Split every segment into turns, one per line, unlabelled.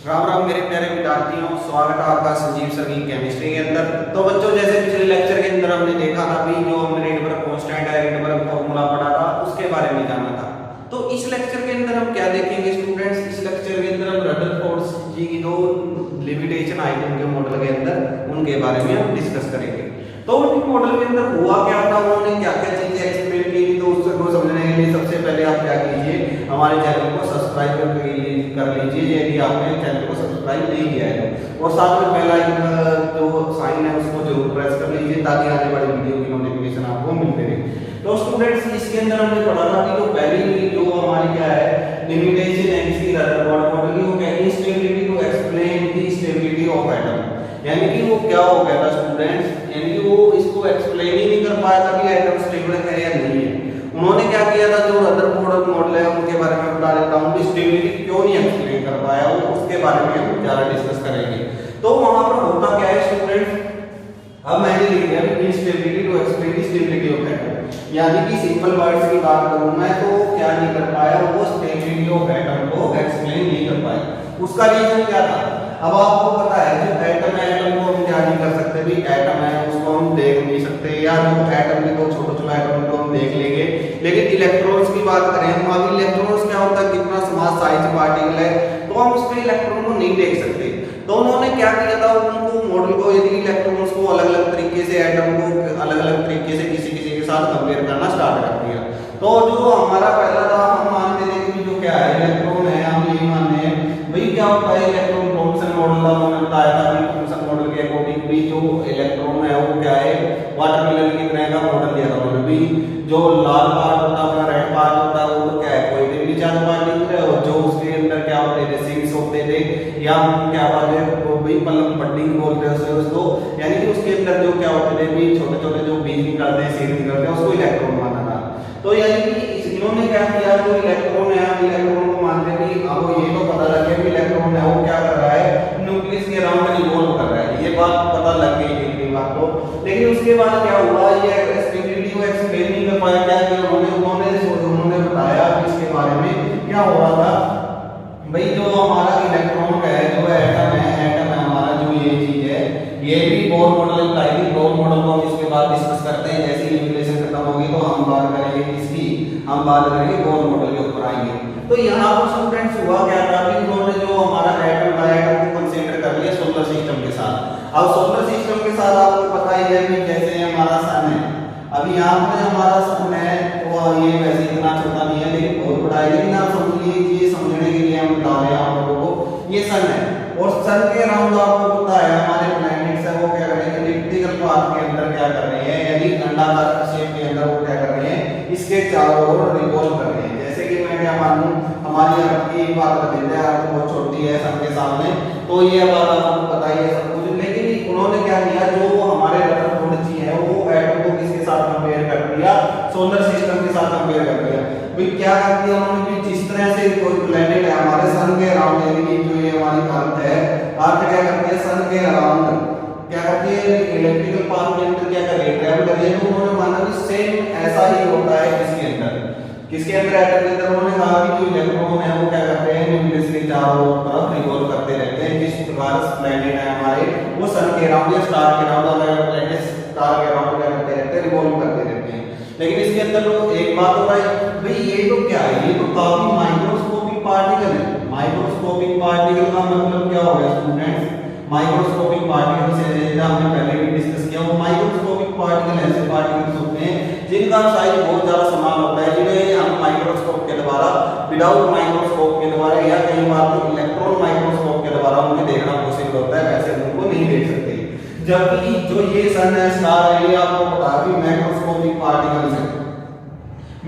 राम राम मेरे प्यारे विद्यार्थियों, स्वागत है आपका संजीव सर की केमिस्ट्री के अंदर। तो बच्चों, जैसे पिछले लेक्चर के अंदर हमने देखा था भी जो हमने रेडबर्ग कांस्टेंट है, रेडबर्ग फॉर्मूला पढ़ा था, उसके बारे में जाना था। तो इस लेक्चर के अंदर हम क्या देखेंगे स्टूडेंट्स? इस लेक्चर के अंदर हम रदरफोर्ड जी की जो लिमिटेशन आई थी उनके मॉडल के अंदर, उनके बारे में हम डिस्कस करेंगे। तो उनके मॉडल के अंदर हुआ क्या था, उन्होंने क्या क्या चीजें एक्सप्लेन की थी, तो उसको समझने के लिए सबसे पहले आप क्या कीजिए, हमारे चैनल को सब्सक्राइब कर लीजिए यदि आपने चैनल को सब्सक्राइब नहीं किया है, और साथ में बेल आइकन जो साइन है उसको जरूर प्रेस कर लीजिए ताकि आने वाली वीडियो की नोटिफिकेशन आपको मिलते रहे। तो स्टूडेंट्स, इसके अंदर हमने पढ़ा था कि जो पहली जो हमारी क्या है लिमिटेशन है किसी रदरफोर्ड मॉडल की, वो कहती है stability to explain the stability of atom. यानी कि वो क्या हो गया था स्टूडेंट्स, यानी कि वो इसको एक्सप्लेन ही नहीं कर पाया था कि एटम स्टेबल है या नहीं है। उन्होंने क्या किया था, जो रदरफोर्ड मॉडल है उनके बारे में बता देता हूं कि स्टेबिलिटी क्यों नहीं एक्सप्लेन कर पाया, वो उसके बारे में हम ज्यादा डिस्कस करेंगे। तो वहां पर होता क्या है स्टूडेंट्स, अब मैंने लिख दिया कि instability to explain the stability of atom, यानी कि सिंपल वर्ड्स की बात करूं मैं तो क्या नहीं कर पाया, वो स्टेबिलिटी ऑफ एटम को एक्सप्लेन नहीं कर पाया। उसका रीजन क्या था? अब आपको पता है जो एटम है, एटम को हम क्या नहीं कर सकते भी, एटम है उसको हम देख नहीं सकते, या जो एटम के दो छोटे छोटे एटम को हम देख लेंगे, लेकिन इलेक्ट्रॉन्स की बात करें हम, अभी इलेक्ट्रॉन्स क्या होता है, कितना स्मॉल साइज पार्टिकल है, तो हम उसमें इलेक्ट्रॉन को नहीं देख सकते। तो उन्होंने क्या किया था, उनको मॉडल को यदि इलेक्ट्रॉन्स को अलग अलग तरीके से, एटम को अलग अलग तरीके से किसी किसी के साथ कंपेयर करना स्टार्ट कर दिया। तो जो हमारा पहला था, हम मानते थे कि जो क्या है इलेक्ट्रॉन है, हम यही मानते हैं भाई क्या होता है इलेक्ट्रॉन थॉमसन मॉडल का उन्होंने बताया था कि थॉमसन मॉडल के अकॉर्डिंग भी जो इलेक्ट्रॉन है वो क्या है वाटरमेलन की तरह का मॉडल दिया था उन्होंने भी। जो लाल पार्ट होता है अपना रेड पार्ट होता है वो तो क्या है पॉजिटिवली चार्ज पार्टिकल है, और जो उसके अंदर क्या होते थे सिंक्स होते थे, या हम क्या बोलते हैं वो भी पल्लम बडिंग बोलते हैं उसको, यानी कि उसके अंदर जो क्या होते थे भी छोटे छोटे जो बीज निकलते हैं, सीड निकलते हैं, उसको इलेक्ट्रॉन माना था। तो यानी कि इन्होंने क्या किया, जो इलेक्ट्रॉन है हम इलेक्ट्रॉन को मानते हैं कि आपको ये तो पता लग गया कि इलेक्ट्रॉन है वो क्या कर रहा है, न्यूक्लियस के अराउंड रिवॉल्व कर रहा है, ये बात पता लग गई इतनी बात तो। लेकिन उसके बाद क्या हुआ, ये स्टेबिलिटी को एक्सप्लेन नहीं कर पाया, क्या किया उन्होंने बताया कि इसके बारे में क्या हो रहा था भाई, जो हमारा इलेक्ट्रॉन है, जो एटम है हमारा, जो ये चीज है, ये भी बोर मॉडल का बोर मॉडल को हम इसके बाद डिस्कस करते हैं। जैसे ही न्यूक्लियस खत्म होगी तो हम बात करेंगे किसकी, हम बात करेंगे बोर मॉडल के ऊपर आएंगे। तो यहाँ पर स्टूडेंट्स हुआ क्या था कि उन्होंने जो हमारा एटम था, एटम को कंसीडर कर लिया सोलर सिस्टम के साथ। अब सोलर सिस्टम के साथ आपको पता ही है कि जैसे हमारा सन है, अभी यहाँ पर हमारा सन है तो ये वैसे इतना छोटा नहीं है लेकिन बहुत बड़ा है, लेकिन आप समझिए ये समझने के लिए हम बता रहे हैं आप लोगों को, ये सन है और सन के अराउंड आपको पता है हमारे प्लैनेट्स है वो क्या कर रहे हैं, इलिप्टिकल पाथ के अंदर क्या कर रहे हैं, यानी अंडाकार शेप के अंदर वो क्या कर रहे हैं, इसके चारों ओर रिवॉल्व कर रहे हैं। जैसे कि मैं क्या मानूं, हमारी अर्थ की बात कर देते हैं, अर्थ बहुत छोटी है सन के सामने, तो ये बात आपको पता ही है सब कुछ। लेकिन उन्होंने क्या किया, जो हमारे रदरफोर्ड जी है वो एटम को किसके साथ कंपेयर कर दिया, सोलर सिस्टम के साथ कंपेयर कर दिया। भाई क्या कर दिया उन्होंने, जिस तरह से कोई प्लेनेट है हमारे सन के अराउंड, यानी कि जो ये हमारी अर्थ है, अर्थ क्या करती है सन के अराउंड क्या करती है, इलेक्ट्रिकल पाथ के अंदर क्या कर रही है, ट्रैवल कर रही है। तो उन्होंने माना कि सेम ऐसा ही होता है किसके अंदर, किसके अंदर एटम के अंदर। उन्होंने कहा कि जो इलेक्ट्रॉन है वो क्या करते हैं, न्यूक्लियस के चारों तरफ रिवॉल्व करते रहते हैं। जिस प्रकार प्लेनेट है हमारे वो सन के अराउंड या स्टार के अराउंड, अलग अलग प्लेनेट स्टार के अराउंड क्या करते रहते हैं, रिवॉल्व करते रहते हैं। लेकिन इसके अंदर तो एक बात होता है भाई, ये तो क्या है, ये तो काफी माइक्रोस्कोपिक पार्टिकल है। माइक्रोस्कोपिक पार्टिकल का मतलब क्या हो गया स्टूडेंट्स, माइक्रोस्कोपिक पार्टिकल से हमने पहले भी डिस्कस किया, वो माइक्रोस्कोपिक पार्टिकल ऐसे पार्टिकल्स होते हैं जिनका साइज बहुत ज्यादा समान होता है, जिन्हें हम माइक्रोस्कोप के द्वारा, विदाउट माइक्रोस्कोप के द्वारा या कई बार तो इलेक्ट्रॉन माइक्रोस्कोप के द्वारा उन्हें देखना पॉसिबल होता है, वैसे उनको नहीं देख सकते। जबकि जो ये सन है, स्टार है, ये आपको पता है कि मैक्रोस्कोपिक पार्टिकल्स है।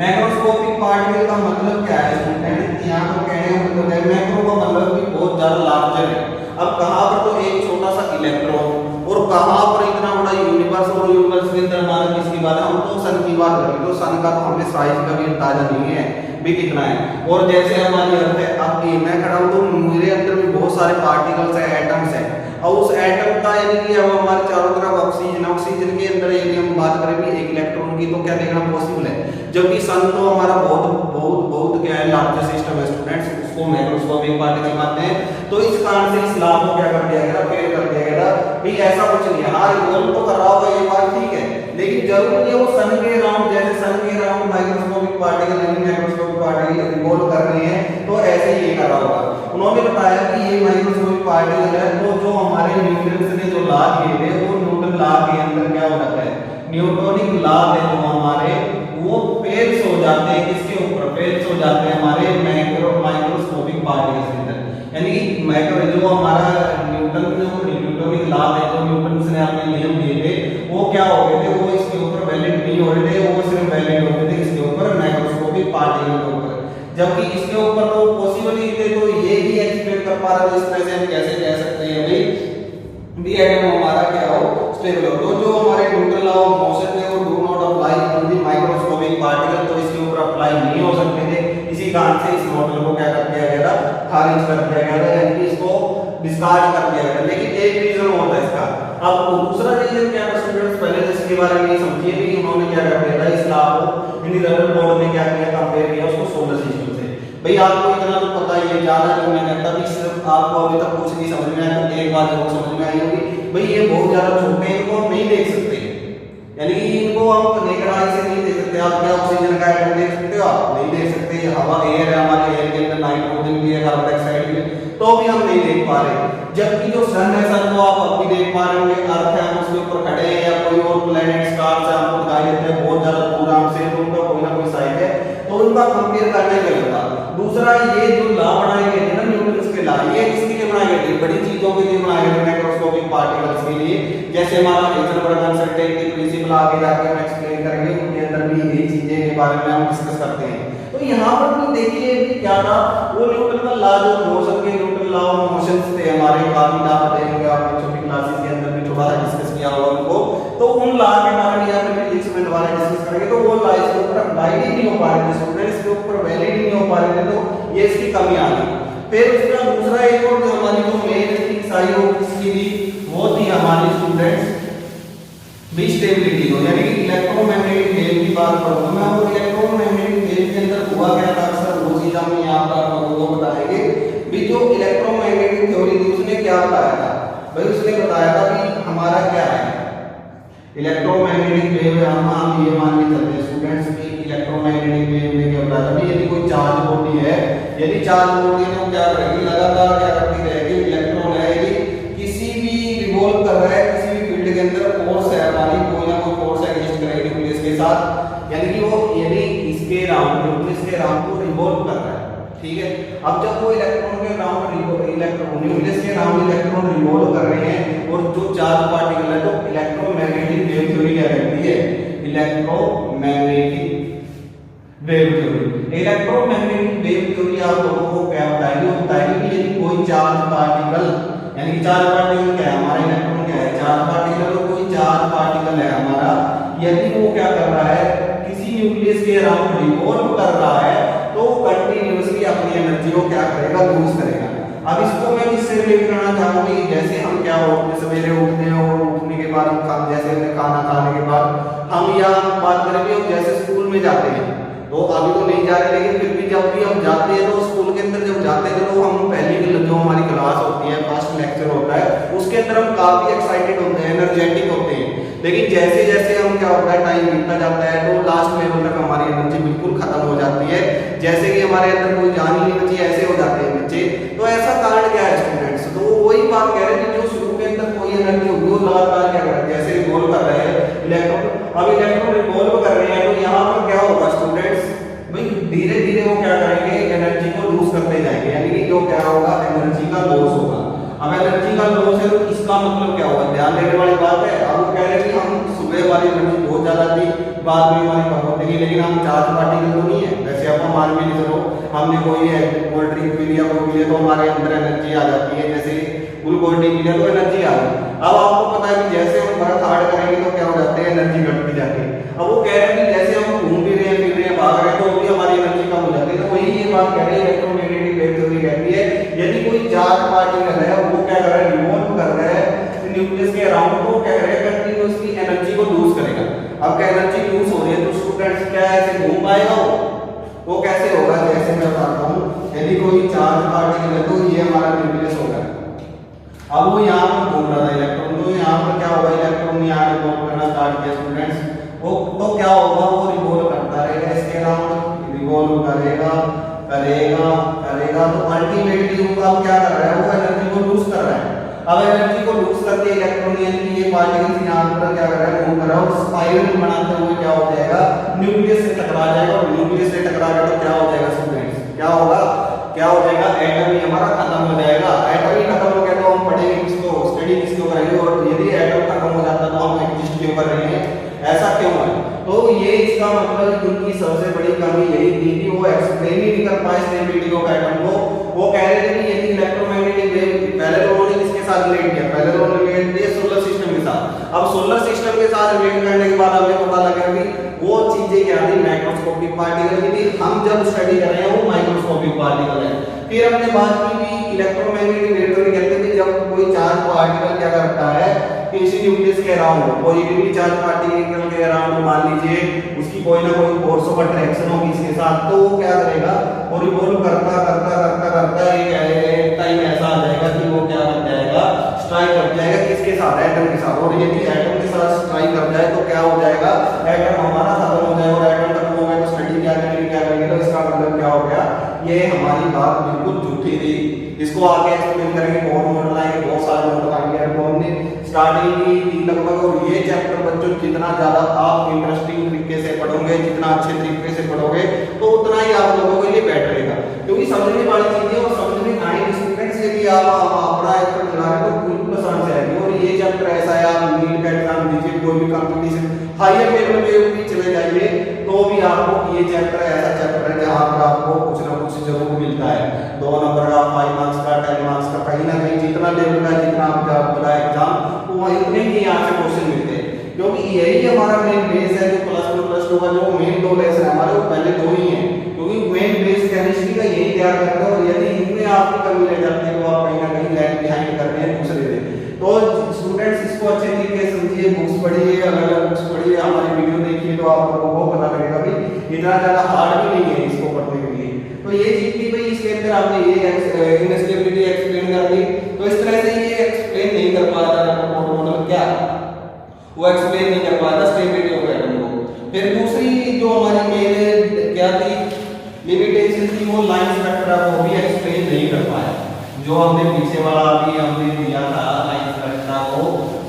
मैक्रोस्कोपिक पार्टिकल का मतलब क्या है स्टूडेंट, यहाँ तो कहने का मतलब है मैक्रो का मतलब भी बहुत ज्यादा लार्जर है। अब कहां पर तो एक छोटा सा इलेक्ट्रॉन और कहां पर इतना बड़ा यूनिवर्स, और यूनिवर्स के अंदर हमारा किसकी बात है, हम तो सन की बात करें तो सन का तो हमें साइज का भी अंदाजा नहीं है भी कितना है। और जैसे हमारी अर्थ है, अब ये मैं खड़ा हूं तो मेरे अंदर भी बहुत सारे पार्टिकल्स है, एटम्स है, और उस एटम का यानी कि अब हमारे चारों तरफ ऑक्सीजन, ऑक्सीजन के अंदर यदि हम बात करें भी एक इलेक्ट्रॉन की तो क्या देखना पॉसिबल है। जबकि सन तो हमारा बहुत बहुत बहुत क्या है लार्जेस्ट सिस्टम है स्टूडेंट्स, उसको मैक्रोस्कोपिक माइक्रोस्कोपिक पार्टिकल आते हैं। तो इस कारण से इस लॉ को क्या कर दिया गया, फेल कर दिया गया भी ऐसा कुछ नहीं है। हाँ रिवॉल्व तो कर रहा होगा ये बात ठीक है, लेकिन जरूरी नहीं है वो सन के अराउंड, जैसे सन के अराउंड माइक्रोस्कोपिक पार्टिकल यानी माइक्रोस्कोपिक पार्टिकल रिवॉल्व कर रहे हैं तो ऐसे ही ये कर रहा होगा। उन्होंने बताया कि ये माइक्रोस्कोपिक पार्टिकल है तो जो हमारे न्यूटन ने जो लॉ दिए थे वो न्यूटन लॉ के अंदर क्या हो जाता है, न्यूटोनिक लॉ थे जो हमारे वो फेल्स हो जाते हैं, किसके ऊपर फेल्स हो जाते हैं हमारे माइक्रोस्कोपिक पार्टिकल्स के अंदर। यानी माइक्रो जो हमारा न्यूटोनिक लॉ है जो न्यूटन ने अपने नियम दिए थे वो क्या हो गए थे, वो इसके ऊपर वैलिड नहीं हो रहे थे, वो सिर्फ वैलिड होते थे इसके ऊपर माइक्रोस्कोपिक पार्टिकल के ऊपर, जबकि इसके ऊपर तो पॉसिबल ही थे। तो ये भी एक्सप्लेन कर पा रहे थे, इस तरह से हम कैसे कह सकते हैं भाई एटम हमारा क्या हो, स्टेबल हो। तो जो हमारे न्यूटन लॉ ऑफ मोशन थे वो do not apply on the microscopic particle, तो इसके ऊपर अप्लाई नहीं हो सकते थे। इसी कारण से इस मॉडल को क्या कर दिया गया था, खारिज कर दिया गया था, यानी कि इसको डिस्कार्ड कर दिया गया। लेकिन एक रीजन होता है इसका। अब दूसरा रीजन क्या था स्टूडेंट्स, पहले इसके बारे में समझिए कि उन्होंने क्या कर दिया था, इस लॉ को इंडिविजुअल बोर्ड ने क्या किया, कंपेयर किया उसको सोलर सिस्टम से। भाई आपको इतना तो पता ही है, ज्यादा जो मैं कहता भी सिर्फ आपको अभी तक कुछ नहीं समझ में आया तो एक बात जरूर समझ में आई होगी, भाई ये बहुत ज्यादा छोटे हैं, इनको हम नहीं देख सकते, यानी इनको हम नेकेड आई से नहीं देख सकते। आप क्या ऑक्सीजन का एटम देख सकते हो, आप नहीं देख सकते। हवा एयर है, हमारे एयर के अंदर नाइट्रोजन भी है, कार्बन डाइऑक्साइड भी है, तो भी हम नहीं देख पा रहे। जबकि जो सन है, सन को आप अभी देख पा रहे होंगे, अर्थ है हम उसके ऊपर खड़े हैं, या कोई और प्लैनेट स्टार से हमको दिखाई देते हैं बहुत ज्यादा दूर हमसे, तो उनका कोई ना कोई साइज है, तो उनका कंपेयर करने के लिए था। दूसरा ये जो लॉ बनाए गए थे ना न्यूटन के लॉ, ये किसके लिए बनाए गए थे, बड़ी चीजों के लिए बनाए गए थे, माइक्रोस्कोपिक पार्टिकल्स के लिए। जैसे हमारा हाइजेनबर्ग अनसर्टेनिटी प्रिंसिपल आगे जाके हम एक्सप्लेन करेंगे, उनके अंदर भी यही चीजें के बारे में हम डिस्कस करते हैं। तो यहाँ पर भी देखिए कि क्या था, वो न्यूटन का लॉ जो मोशन के न्यूटन लॉ ऑफ मोशन थे हमारे, काफी लॉ पढ़े होंगे आपने छोटी क्लासेस के अंदर भी थोड़ा सा डिस्कस किया होगा उनको। तो उन लॉ के बारे में यहाँ पे फिजिक्स में दोबारा डिस्कस करेंगे। तो वो लॉ इसके ऊपर अप्लाई ही नहीं हो पा रहे थे स्टूडेंट्स, इसके ऊपर वैलिड नहीं हो पा रहे थे, तो ये इसकी कमी आ गई। फिर उसका दूसरा एक और जो हमारी जो मेन थिंग्स आई वो किसकी थी, वो थी हमारी स्टूडेंट्स भी स्टेबिलिटी हो, यानी कि इलेक्ट्रोमैग्नेटिक वेव की बात करूंगा मैं। और इलेक्ट्रोमैग्नेटिक वेव के अंदर हुआ क्या था, अक्सर वो चीज हम यहाँ पर आपको बताएंगे भी। जो इलेक्ट्रोमैग्नेटिक थ्योरी थी उसने क्या बताया था भाई, उसने बताया था कि हमारा क्या है इलेक्ट्रोमैग्नेटिक वेव। हम ये मान के चलते हैं स्टूडेंट्स की इलेक्ट्रोमैग्नेटिक वेव ने क्या बताया था, यदि कोई चार्ज बॉडी है, यदि चार्ज बॉडी है तो क्या करेगी, लगातार क्या करती रहेगी, इलेक्ट्रॉन रहेगी, किसी भी रिवॉल्व कर रहा है किसी भी फील्ड के अंदर फोर्स है हमारी, कोई ना कोई फोर्स एग्जिस्ट करेगी न्यूक्लियस के साथ, यानी कि वो यदि इसके अराउंड न्यूक्लियस के अराउंड को रिवॉल्व कर रहा है, ठीक है। अब जब वो इलेक्ट्रॉन के अराउंड न्यूक्लियस के अराउंड इलेक्ट्रॉन रिवॉल्व कर रहे हैं और जो चार्ज पार्टिकल है, तो इलेक्ट्रोमैग्नेटिक वेव थ्योरी क्या कहती है, electromagnetic wave theory. Electromagnetic wave theory आप लोगों को क्या बताएगी, वो बताएगी कि यदि कोई चार्ज पार्टिकल, यानी कि चार्ज पार्टिकल क्या है हमारा, इलेक्ट्रॉन क्या है, चार्ज पार्टिकल, तो कोई चार्ज पार्टिकल है हमारा, यदि वो क्या कर रहा है, किसी न्यूक्लियस के अराउंड रिवॉल्व कर रहा है, तो कंटीन्यूअसली अपनी एनर्जी को क्या करेगा, लूज करेगा। अब इसको मैं किससे रिलेट करना चाहूंगी, जैसे हम क्या होते हैं सवेरे उठते हैं और उठने के बाद हम जैसे खाना खाने के बाद हम यहाँ बात करेंगे, हम जैसे स्कूल में जाते हैं, तो अभी तो नहीं जा रहे, लेकिन फिर भी जब भी हम जाते हैं तो स्कूल के अंदर जब जाते हैं तो हम पहली जो हमारी क्लास होती है, फर्स्ट लेक्चर होता है, उसके अंदर हम काफी एक्साइटेड होते हैं, एनर्जेटिक होते हैं। लेकिन जैसे जैसे हम क्या होता है, टाइम बीतता जाता है, तो लास्ट लेवल तक हमारी एनर्जी बिल्कुल खत्म हो जाती है, जैसे कि हमारे अंदर कोई जान ही नहीं बची, ऐसे हो जाते हैं बच्चे। तो ऐसा कारण क्या है स्टूडेंट्स, तो वही बात कह रहे हैं कि जो शुरू के अंदर कोई एनर्जी होगी वो लगातार क्या कर रहे हैं, जैसे रिवॉल्व कर रहे हैं इलेक्ट्रॉन, अब इलेक्ट्रॉन रिवॉल्व कर रहे हैं, तो यहाँ पर क्या होगा स्टूडेंट्स, भाई धीरे धीरे वो क्या करेंगे, एनर्जी को लूज करते जाएंगे, यानी कि जो क्या होगा, एनर्जी का लॉस होगा। अब एनर्जी का लॉस है तो इसका मतलब क्या होगा, ध्यान देने वाली बात है। अब वो कह रहे हैं कि हम सुबह वाली एनर्जी बहुत ज्यादा थी, बाद में हमारी कम होती है, लेकिन हम चार्ज पार्टिकल तो नहीं है, वैसे आप मान भी नहीं चलो, हमने कोई है कोल्ड ड्रिंक पी लिया, कोई पी लिया, तो हमारे अंदर एनर्जी आ जाती है, जैसे ग्लूकोज डी पी लिया तो एनर्जी आ गई। अब आपको पता है कि जैसे हम बर्फ हार्ड करेंगे तो क्या हो जाते हैं, एनर्जी घटती जाती है। अब वो कह रहे हैं कि जैसे हम घूम भी रहे हैं, फिर रहे हैं, भाग रहे हैं, तो भी हमारी एनर्जी कम हो जाती है। तो वही ये बात कह रहे हैं, इलेक्ट्रोमैग्नेटिक वेव थ्योरी कहती है यदि कोई चार्ज पार्टिकल है वो क्या कर रहा है, रिवॉल्व कर रहा है न्यूक्लियस के अराउंड, तो क्या करेगा, कंटीन्यूअसली एनर्जी को लूज करेगा। अब क्या एनर्जी लूज हो रही है तो स्टूडेंट्स क्या ऐसे घूम पाएगा,
वो कैसे होगा, जैसे मैं बताता हूँ, यदि कोई चार्ज पार्टिकल है तो ये हमारा न्यूक्लियस होगा। अब वो यहाँ पर घूम रहा था इलेक्ट्रॉन, तो यहाँ पर क्या होगा, इलेक्ट्रॉन ने यहाँ रिवॉल्व करना स्टार्ट किया स्टूडेंट्स, वो तो क्या होगा, वो रिवॉल्व करता रहेगा इसके अराउंड, रिवॉल्व करेगा करेगा करेगा, तो अल्टीमेटली वो अब क्या कर रहा है, वो एनर्जी को लूज कर रहा है। अब एनर्जी को लूज करके इलेक्ट्रॉन यानी कि ये पार्टिकल्स यहाँ पर क्या कर रहा है, मूव कर रहा है, और स्पाइरल बनाते हुए क्या हो जाएगा, न्यूक्लियस से टकरा जाएगा, और न्यूक्लियस से टकरा गया तो क्या हो जाएगा स्टूडेंट्स, क्या होगा, क्या हो जाएगा, एटम ही हमारा खत्म हो जाएगा। एटम ही खत्म हो गया तो हम पढ़ेंगे किसको, स्टडी किसको करेंगे, और यदि एटम खत्म हो जाता तो हम एग्जिस्ट क्यों कर रहे हैं, ऐसा क्यों है। तो ये इसका मतलब उनकी सबसे बड़ी कमी यही थी कि वो एक्सप्लेन ही नहीं कर पाए स्टेबिलिटी ऑफ एटम को। वो कह रहे थे कि यदि इलेक्ट्रोमैग्नेटिक वेव, पहले तो उन्होंने किसके साथ रिलेट किया, पहले तो उन्होंने रिलेट किया सोलर सिस्टम के साथ। अब सोलर सिस्टम के साथ रिलेट करने के बाद हमें पता लगा कि वो चीजें क्या थी, माइक्रोस्कोपिक पार्टिकल थी। हम जब स्टडी कर रहे हैं वो माइक्रोस्कोपिक पार्टिकल है। फिर हमने बात की भी इलेक्ट्रोमैग्नेटिक वेव तो कहते थे जब कोई चार्ज पार्टिकल क्या करता है, किसी न्यूक्लियस के अराउंड पॉजिटिवली चार्ज पार्टिकल के अराउंड मान लीजिए उसकी कोई ना कोई फोर्स ऑफ अट्रैक्शन होगी इसके साथ, तो वो क्या करेगा, और रिवॉल्व करता करता करता करता एक टाइम ऐसा आ जाएगा कि वो क्या कर जाएगा, स्ट्राइक कर जाएगा किसके साथ, एटम के साथ। और यदि एटम के साथ स्ट्राइक कर जाए तो क्या हो जाएगा, एटम हमारा खत्म हो जाएगा, और एटम खत्म हो गया तो स्टडी क्या करेंगे, तो इसका मतलब क्या हो गया, ये हमारी बात बिल्कुल झूठी थी। इसको आगे एक्सप्लेन करेंगे, बहुत मॉडल आएंगे, बहुत सारे मॉडल आएंगे। तो हमने स्टार्टिंग की लगभग, और ये चैप्टर बच्चों जितना ज्यादा आप इंटरेस्टिंग तरीके से पढ़ोगे, जितना अच्छे तरीके से पढ़ोगे तो उतना ही आप लोगों के लिए बेटर रहेगा, क्योंकि समझने वाली चीजें और समझ में आएंगी स्टूडेंट्स। यदि आप अपना एफर्ट लगा रहे हो तो बिल्कुल आसान से आएगी। और ये चैप्टर ऐसा है, आप नीट का एग्जाम दीजिए, कोई भी कंपटीशन हायर लेवल पे भी चले जाइए तो भी आपको ये चैप्टर ऐसा चैप्टर है जहां पर आपको कुछ ना कुछ जरूर मिलता है। 2 नंबर का, 5 मार्क्स का, 10 मार्क्स का, कहीं ना कहीं जितना लेवल का, जितना आपका एग्जाम वो इतने ही यहाँ से क्वेश्चन मिलते हैं, क्योंकि यही हमारा मेन बेस है। जो +1 +2 का जो मेन 2 लेसन है हमारे, वो पहले 2 ही हैं, क्योंकि मेन बेस केमिस्ट्री का यही तैयार करते हैं। और यदि इनमें आपकी कमी रह जाती है तो आप कहीं ना कहीं लैग बिहाइंड कर रहे हैं दूसरे से। तो स्टूडेंट्स इसको अच्छे तरीके से समझिए, बुक्स पढ़िए, अलग-अलग बुक्स पढ़िए, हमारी वीडियो देखिए, तो आप लोगों को पता लगेगा भी इतना ज्यादा हार्ड भी नहीं है इसको पढ़ने के लिए। तो ये चीज भी भाई इसके अंदर आपने ये इनस्टेबिलिटी एक्सप्लेन कर दी, तो इस तरह से ये एक्सप्लेन नहीं कर पाता मॉडल, क्या वो एक्सप्लेन नहीं कर पाता स्टेबिलिटी ऑफ एटम को। फिर दूसरी जो हमारी मेन क्या थी लिमिटेशन थी, वो लाइन स्पेक्ट्रा को भी एक्सप्लेन नहीं कर पाया। जो हमने पीछे वाला अभी हमने दिया था लाइन स्पेक्ट्रा को,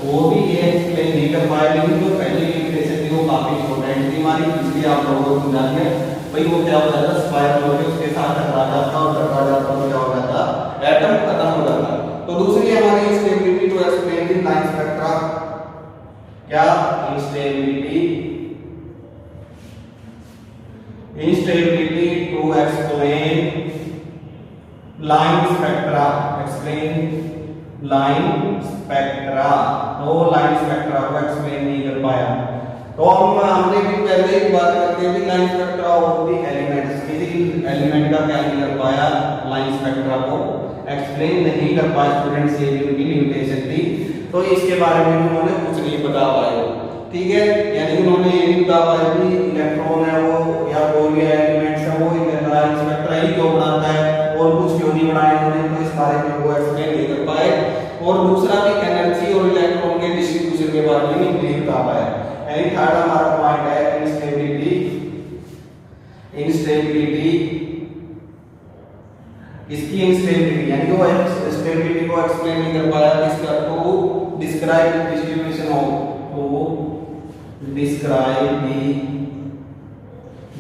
वो भी ये एक्सप्लेन नहीं कर पाया। लेकिन जो पहली लिमिटेशन थी वो काफी इंपॉर्टेंट थी हमारी, इसलिए आप लोगों को समझा दिया भाई। वो क्या हो जाता, स्पाइरल होकर उसके साथ टकरा जाता, और टकरा जाता तो क्या हो जाता, एटम खत्म हो जाता। तो दूसरी हमारी stability to explain the line spectra, क्या instability to explain line spectra, explain line spectra, तो लाइन स्पेक्ट्रा को एक्सप्लेन नहीं कर पाया। तो हमने भी पहले ही बात करते थे line spectra of the elements, किसी एलिमेंट का क्या नहीं कर पाया, लाइन स्पेक्ट्रा को एक्सप्लेन नहीं कर पाया स्टूडेंट्स, ये भी उनकी लिमिटेशन थी। तो इसके बारे में उन्होंने कुछ नहीं बता पाए, ठीक है। यानी उन्होंने ये नहीं बता पाया कि इलेक्ट्रॉन है वो या कोई भी एलिमेंट्स है वो लाइन स्पेक्ट्रा ही क्यों बनाता है और कुछ क्यों नहीं बनाया उन्होंने, तो इस बारे में वो एक्सप्लेन नहीं कर पाए। और दूसरा भी एनर्जी और इलेक्ट्रॉन के डिस्ट्रीब्यूशन के बारे में नहीं बता पाया। यानी थर्ड हमारा पॉइंट है इंस्टेबिलिटी, इसकी इंस्टेबिलिटी यानी वो स्टेबिलिटी को एक्सप्लेन नहीं कर पाया। इसका to describe distribution of, describe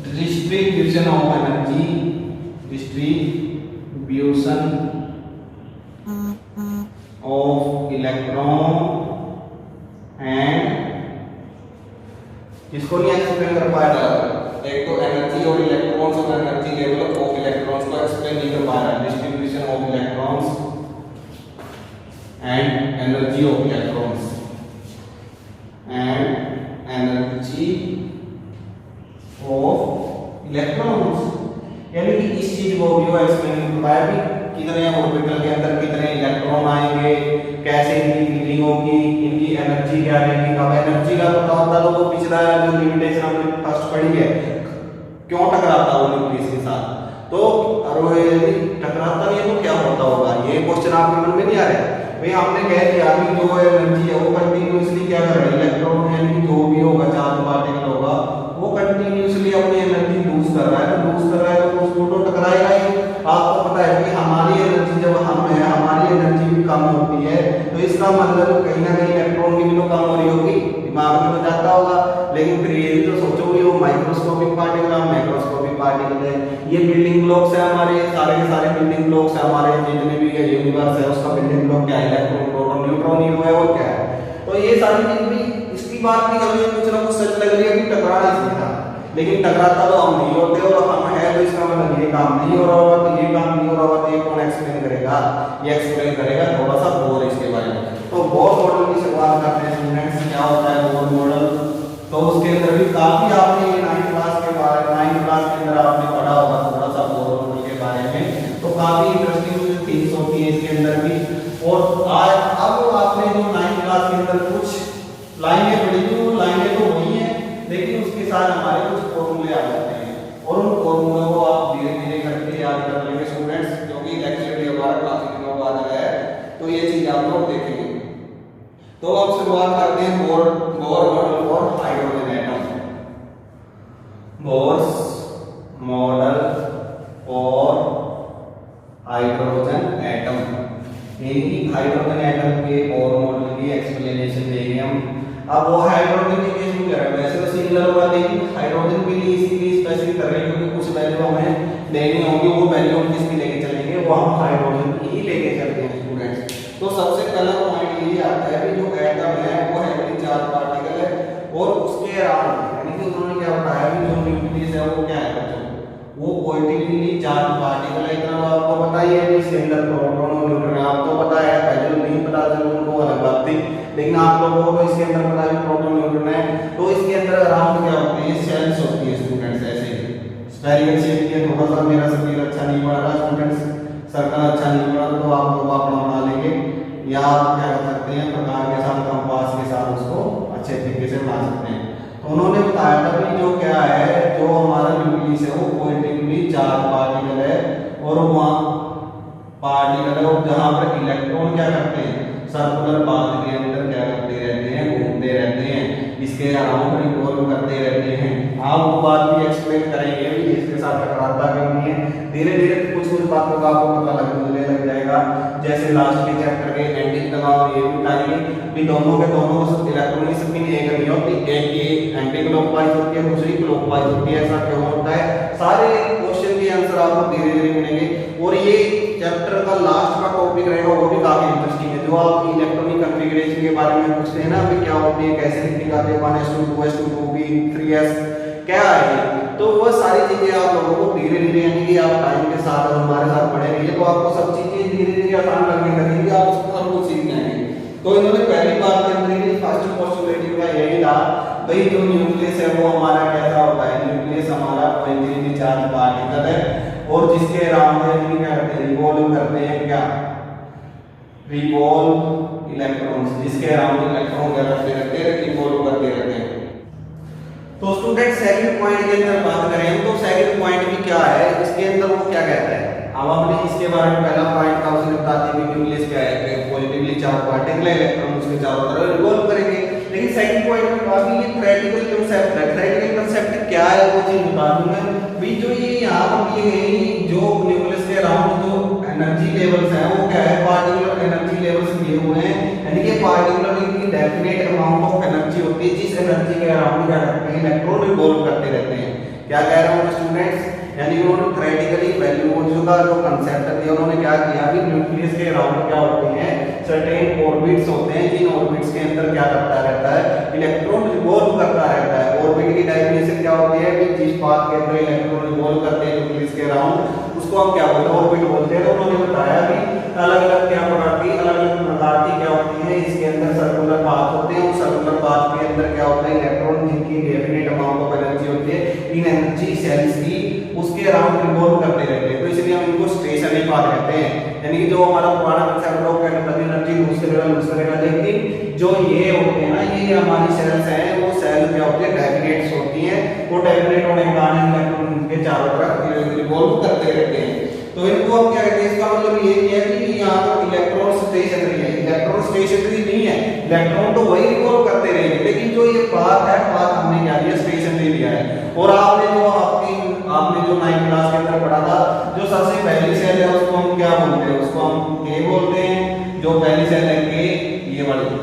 the distribution of energy, distribution of electron and, जिसको नहीं एक्सप्लेन कर पाया, एक तो एनर्जी और इलेक्ट्रॉन्स और एनर्जी लेवल ऑफ इलेक्ट्रॉन्स को एक्सप्लेन नहीं कर पा रहा है, distribution of electrons and energy of electrons and energy of electrons, यानी कि इस चीज को भी वो एक्सप्लेन कर पाया भी कितने ऑर्बिटल के अंदर कितने इलेक्ट्रॉन आएंगे, कैसे इनकी फिलिंग होगी, इनकी एनर्जी क्या रहेगी। अब एनर्जी का पता होता तो वो पिछला जो लिमिटेशन हमने फर्स्ट पढ़ी है क्यों टकराता है वो न्यूक्लियस के साथ? तो और यदि टकराता नहीं है तो क्या होता होगा, ये क्वेश्चन आपके मन में नहीं आ रहा है भाई? आपने कह दिया कि जो एनर्जी है वो कंटिन्यूअसली क्या कर रहा है, इलेक्ट्रॉन यानी कि जो भी होगा चार्ज पार्टिकल होगा वो कंटिन्यूअसली अपनी एनर्जी लूज कर रहा है, तो लूज कर रहा है तो उसको तो टकराएगा ही। आपको पता है कि हमारी एनर्जी जब हम है हमारी एनर्जी भी कम होती है, तो इसका मतलब कहीं ना कहीं इलेक्ट्रॉन की भी तो कम हो रही होगी, दिमाग में तो जाता होगा। लेकिन फिर ये भी तो सोचोगे वो माइक्रोस्कोपिक पार्टिकल है, मैक्रोस्कोपिक पार्टिकल है, ये बिल्डिंग ब्लॉक्स है हमारे, सारे के सारे बिल्डिंग ब्लॉक्स है हमारे, जितने भी ये यूनिवर्स है उसका बिल्डिंग ब्लॉक क्या है, इलेक्ट्रॉन प्रोटॉन न्यूट्रॉन ही है और क्या है। तो ये सारी चीज भी इसकी बात भी हमें कुछ ना कुछ सच लग रही है कि टकरा नहीं सकता, लेकिन टकराता तो हम नहीं होते और हम है तो इसका मतलब ये काम नहीं हो रहा होगा, तो ये काम नहीं हो रहा होगा, तो ये कौन एक्सप्लेन करेगा? ये एक्सप्लेन करेगा थोड़ा सा बोर इसके बारे में। तो बोर मॉडल की शुरुआत करते हैं स्टूडेंट्स। क्या होता है बोर मॉडल? तो उसके अंदर भी काफी आपने 9th क्लास के बारे 9th क्लास के अंदर आपने पढ़ा होगा थोड़ा सा बोर मॉडल के बारे में, तो काफी इंटरेस्टिंग थिंग्स होती है इसके अंदर भी। और आज अब आपने जो 9th क्लास के अंदर कुछ लाइनें पढ़ी थी वो लाइनें तो वही हैं, लेकिन उसके साथ हमारे कुछ फॉर्मूले आ जाते हैं और उन फॉर्मूलों को आप धीरे धीरे करके याद कर लेंगे स्टूडेंट्स, क्योंकि लेक्चर भी हमारा काफी दिनों बाद है, तो ये चीज आप लोग देखेंगे। तो अब शुरुआत करते हैं Bohr model for hydrogen atom. Bohr's model for hydrogen atom, यानी हाइड्रोजन एटम के बोर मॉडल की एक्सप्लेनेशन देंगे हम। अब वो हाइड्रोजन के केस में कर रहे हैं, वैसे तो सिमिलर होगा, लेकिन हाइड्रोजन के लिए इसीलिए स्पेसिफिक कर रहे हैं क्योंकि कुछ वैल्यू हमें लेनी होगी, वो वैल्यू हम किसकी लेके चलेंगे, वो हम हाइड्रोजन की ही लेके चलते हैं स्टूडेंट्स। तो सबसे पहला पॉइंट ये आता है कि जो एटम है वो हेवीली चार्ज पार्टिकल है और उसके अराउंड यानी कि उन्होंने क्या बताया कि जो न्यूक्लियस है वो क्या है बच्चों, वो पॉजिटिवली चार्ज पार्टिकल है। इतना आपको पता ही है कि इसके अंदर प्रोटॉन और न्यूट्रॉन आपको पता है, पहले तो नहीं पता चलो उनको अलग बात थी, लेकिन आप लोगों को इसके अंदर पता है प्रोटॉन न्यूट्रॉन है। तो इसके अंदर अराउंड क्या होते हैं, सेल्स होती है स्टूडेंट्स, ऐसे स्फेरिकल शेप की। थोड़ा सा मेरा स्पीड अच्छा नहीं पड़ रहा स्टूडेंट्स, सर्कल अच्छा नहीं पड़ा तो आप लोग अपना बना लेंगे, या आप क्या कर सकते हैं प्रकार के साथ कंपास के साथ उसको अच्छे तरीके से बना सकते हैं। तो उन्होंने बताया था कि जो क्या है, जो हमारा न्यूक्लियस है वो पॉजिटिवली चार्ज पार्टिकल है और वहाँ पार्टिकल है और जहाँ पर इलेक्ट्रॉन क्या करते हैं, सर्कुलर पाथ के अंदर क्या करते रहते हैं, घूमते रहते हैं, इसके अराउंड रिवॉल्व करते रहते हैं। आप वो बात भी एक्सप्लेन करेंगे भी इसके साथ टकराता क्यों नहीं है, धीरे धीरे कुछ कुछ बातों का आपको पता लगने लग जाएगा। जैसे लास्ट के चैप्टर के एंटी दबाव ये भी बताएंगे कि दोनों के दोनों इलेक्ट्रॉन की स्पिन एक नहीं होती, एक की एंटी क्लॉकवाइज होती है दूसरी क्लॉकवाइज होती है। ऐसा क्यों होता है, सारे क्वेश्चन के आंसर आपको धीरे धीरे मिलेंगे। और ये चैप्टर का लास्ट का टॉपिक रहेगा वो भी काफी इंटरेस्टिंग है, जो आप इलेक्ट्रॉनिक कॉन्फ़िगरेशन के बारे में पूछते हैं ना, अभी क्या होती है, कैसे लिखनी आती है, 1s2 2s2 2p 3s क्या है, तो वो सारी चीजें आप लोगों को धीरे धीरे यानी कि आप टाइम के साथ हमारे साथ पढ़ेंगे तो आपको सब चीजें धीरे धीरे आसान लगने लगेंगी, आप सब कुछ सीख जाएंगे। तो इन्होंने पहली बात के अंदर ही फर्स्ट पोस्टुलेटिव का यही था भाई जो न्यूक्लियस है वो हमारा कैसा होता है, न्यूक्लियस हमारा पॉजिटिवली चार्ज पार्टिकल है और जिसके अराउंड हम क्या करते हैं, रिवॉल्व करते हैं, क्या रिवॉल्व इलेक्ट्रॉन्स, जिसके अराउंड इलेक्ट्रॉन क्या करते रहते हैं, रिवॉल्व करते रहते हैं। तो स्टूडेंट सेकंड पॉइंट के अंदर बात करें तो सेकंड पॉइंट भी क्या है, इसके अंदर वो क्या कहता है, अब हमने इसके बारे में पहला पॉइंट का उसने बता दिया कि न्यूक्लियस क्या है, पॉजिटिवली चार्ज पार्टिकल है, इलेक्ट्रॉन उसके चारों तरफ रिवॉल्व करेंगे। लेकिन सेकंड पॉइंट में काफी ये थ्योरेटिकल कांसेप्ट है, थ्योरेटिकल कांसेप्ट क्या है वो चीज बता दूंगा भी। जो ये यहां पर दिए गए जो न्यूक्लियस के अराउंड जो एनर्जी लेवल्स हैं वो क्या है, पार्टिकुलर एनर्जी लेवल्स दिए हुए हैं, यानी कि पार्टिकुलर की डेफिनेट अमाउंट ऑफ एनर्जी होती है जिस एनर्जी के अराउंड क्या करते हैं, इलेक्ट्रॉन रिवॉल्व करते रहते हैं। क्या कह रहा हूं स्टूडेंट्स, यानी कि उन्होंने थ्योरेटिकली वैल्यू का जो कांसेप्ट दिया उन्होंने क्या किया कि न्यूक्लियस के अराउंड क्या होते हैं, सर्टेन ऑर्बिट्स होते हैं, जिन ऑर्बिट्स के अंदर क्या करता रहता है, इलेक्ट्रॉन रिवॉल्व करता रहता है। ऑर्बिट की डेफिनेशन क्या होती है कि जिस पाथ के अंदर इलेक्ट्रॉन रिवॉल्व करते हैं न्यूक्लियस के अराउंड उसको हम क्या बोलते हैं, ऑर्बिट बोलते हैं। तो उन्होंने बताया कि अलग अलग क्या प्रकार की क्या होती है, इसके अंदर सर्कुलर पाथ होते हैं, उस सर्कुलर पाथ के अंदर क्या होता है, इलेक्ट्रॉन जिनकी डेफिनेट अमाउंट ऑफ एनर्जी होती है, इन एनर्जी सेल्स
की उसके अराउंड रिवॉल्व करते रहते हैं, तो इसलिए हम इनको स्टेशनरी पाथ कहते हैं। यानी कि जो हमारा पुराना कंसेप्ट लोग कहते हैं एनर्जी लूज करेगा, लेकिन जो ये होते हैं ना, ये हमारी सेल्स हैं, वो सेल क्या होती है, डेफिनेट्स होती हैं। वो डेफिनेट होने के कारण इलेक्ट्रॉन के चारों तरफ रिवॉल्व करते रहते हैं। तो इनको हम क्या कहते हैं, इसका मतलब ये है कि यहाँ पर इलेक्ट्रॉन स्टेशनरी है। इलेक्ट्रॉन स्टेशनरी नहीं है, इलेक्ट्रॉन तो वही रिवॉल्व करते रहेंगे, लेकिन जो ये पाथ है, पाथ हमने क्या दिया, स्टेशनरी दिया है। और आपने जो 9th क्लास के अंदर पढ़ा था, जो सबसे पहली सेल है उसको हम क्या बोलते हैं, उसको हम के बोलते हैं। जो पहली सेल है के, ये वाली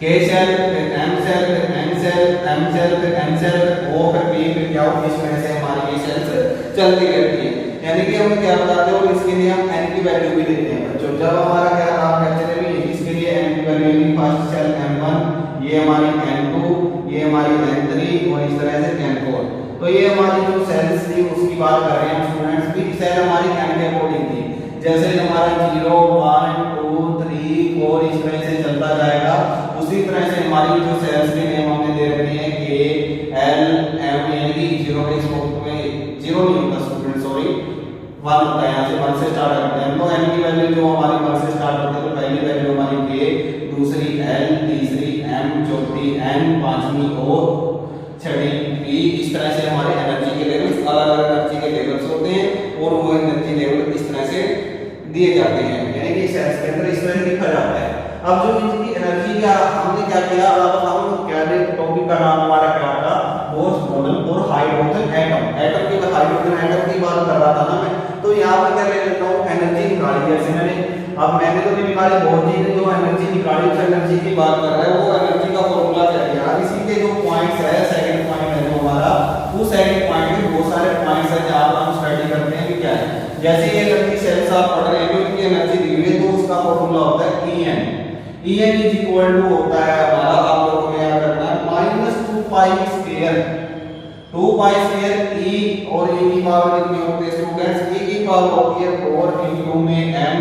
के सेल, फिर एम सेल, फिर एन सेल, एम सेल, फिर एन सेल, ओ, फिर पी, फिर क्या होगी, इस तरह से हमारी ये सेल्स चलती रहती है। यानी कि हम क्या बताते हैं, और इसके लिए हम n की वैल्यू भी देते हैं बच्चों। जब हमारा क्या नाम कहते हैं भी, इसके लिए n की वैल्यू होगी, फर्स्ट सेल m1, ये हमारी n2, ये हमारी n3 और इस तरह से n4। तो ये हमारी जो सेल्स थी उसकी बात कर रहे हैं स्टूडेंट्स भी। सेल हमारी n के अकॉर्डिंग थी, जैसे हमारा 0 1 2 3 4 इस तरह से चलता जाएगा। उसी तरह से हमारी जो सेल्स के नेम हमने दे रखे हैं k l m, यानी कि 0 के स्कोप में 0 नहीं होता स्टूडेंट, सॉरी 1 होता है, यहाँ से 1 से स्टार्ट करते हैं। तो n की वैल्यू जो हमारी 1 से स्टार्ट होती है, तो पहली वैल्यू हमारी k, दूसरी l, तीसरी m, चौथी n, पांचवी o, छठी p। इस तरह से हमारे एनर्जी के लेवल्स, अलग अलग एनर्जी के लेवल्स होते हैं, और वो एनर्जी लेवल इस तरह से दिए जाते हैं, यानी कि सेल्स के अंदर इस तरह लिखा जाता है। अब जो इनकी एनर्जी का हमने क्या किया, अब हम क्या टॉपिक का नाम हमारा क्या था, बोर्स मॉडल और हाइड्रोजन एटम। एटम की हाइड्रोजन एटम की बात कर रहा था ना मैं, तो यहाँ पर क्या ले लेता हूँ, एनर्जी निकाली। जैसे मैंने तो नहीं निकाली, बहुत ही जो एनर्जी निकाली, उस एनर्जी की बात कर रहा है, वो एनर्जी का फॉर्मूला क्या है। अब इसी के जो पॉइंट्स है, सेकंड पॉइंट है जो हमारा, वो सेकंड पॉइंट में बहुत सारे पॉइंट्स है जहाँ पर हम स्टडी करते हैं कि क्या है। जैसे ये एनर्जी सेल्स आप पढ़ रहे हैं, जो इनकी एनर्जी दी हुई है, तो उसका फॉर्मूला होता है En। En is equal to होता है हमारा, आप लोगों को याद रखना है, -2 pi square, 2 pi square e, और e की पावर कितनी होती है स्टूडेंट्स, e की पावर होती है 4 into में m,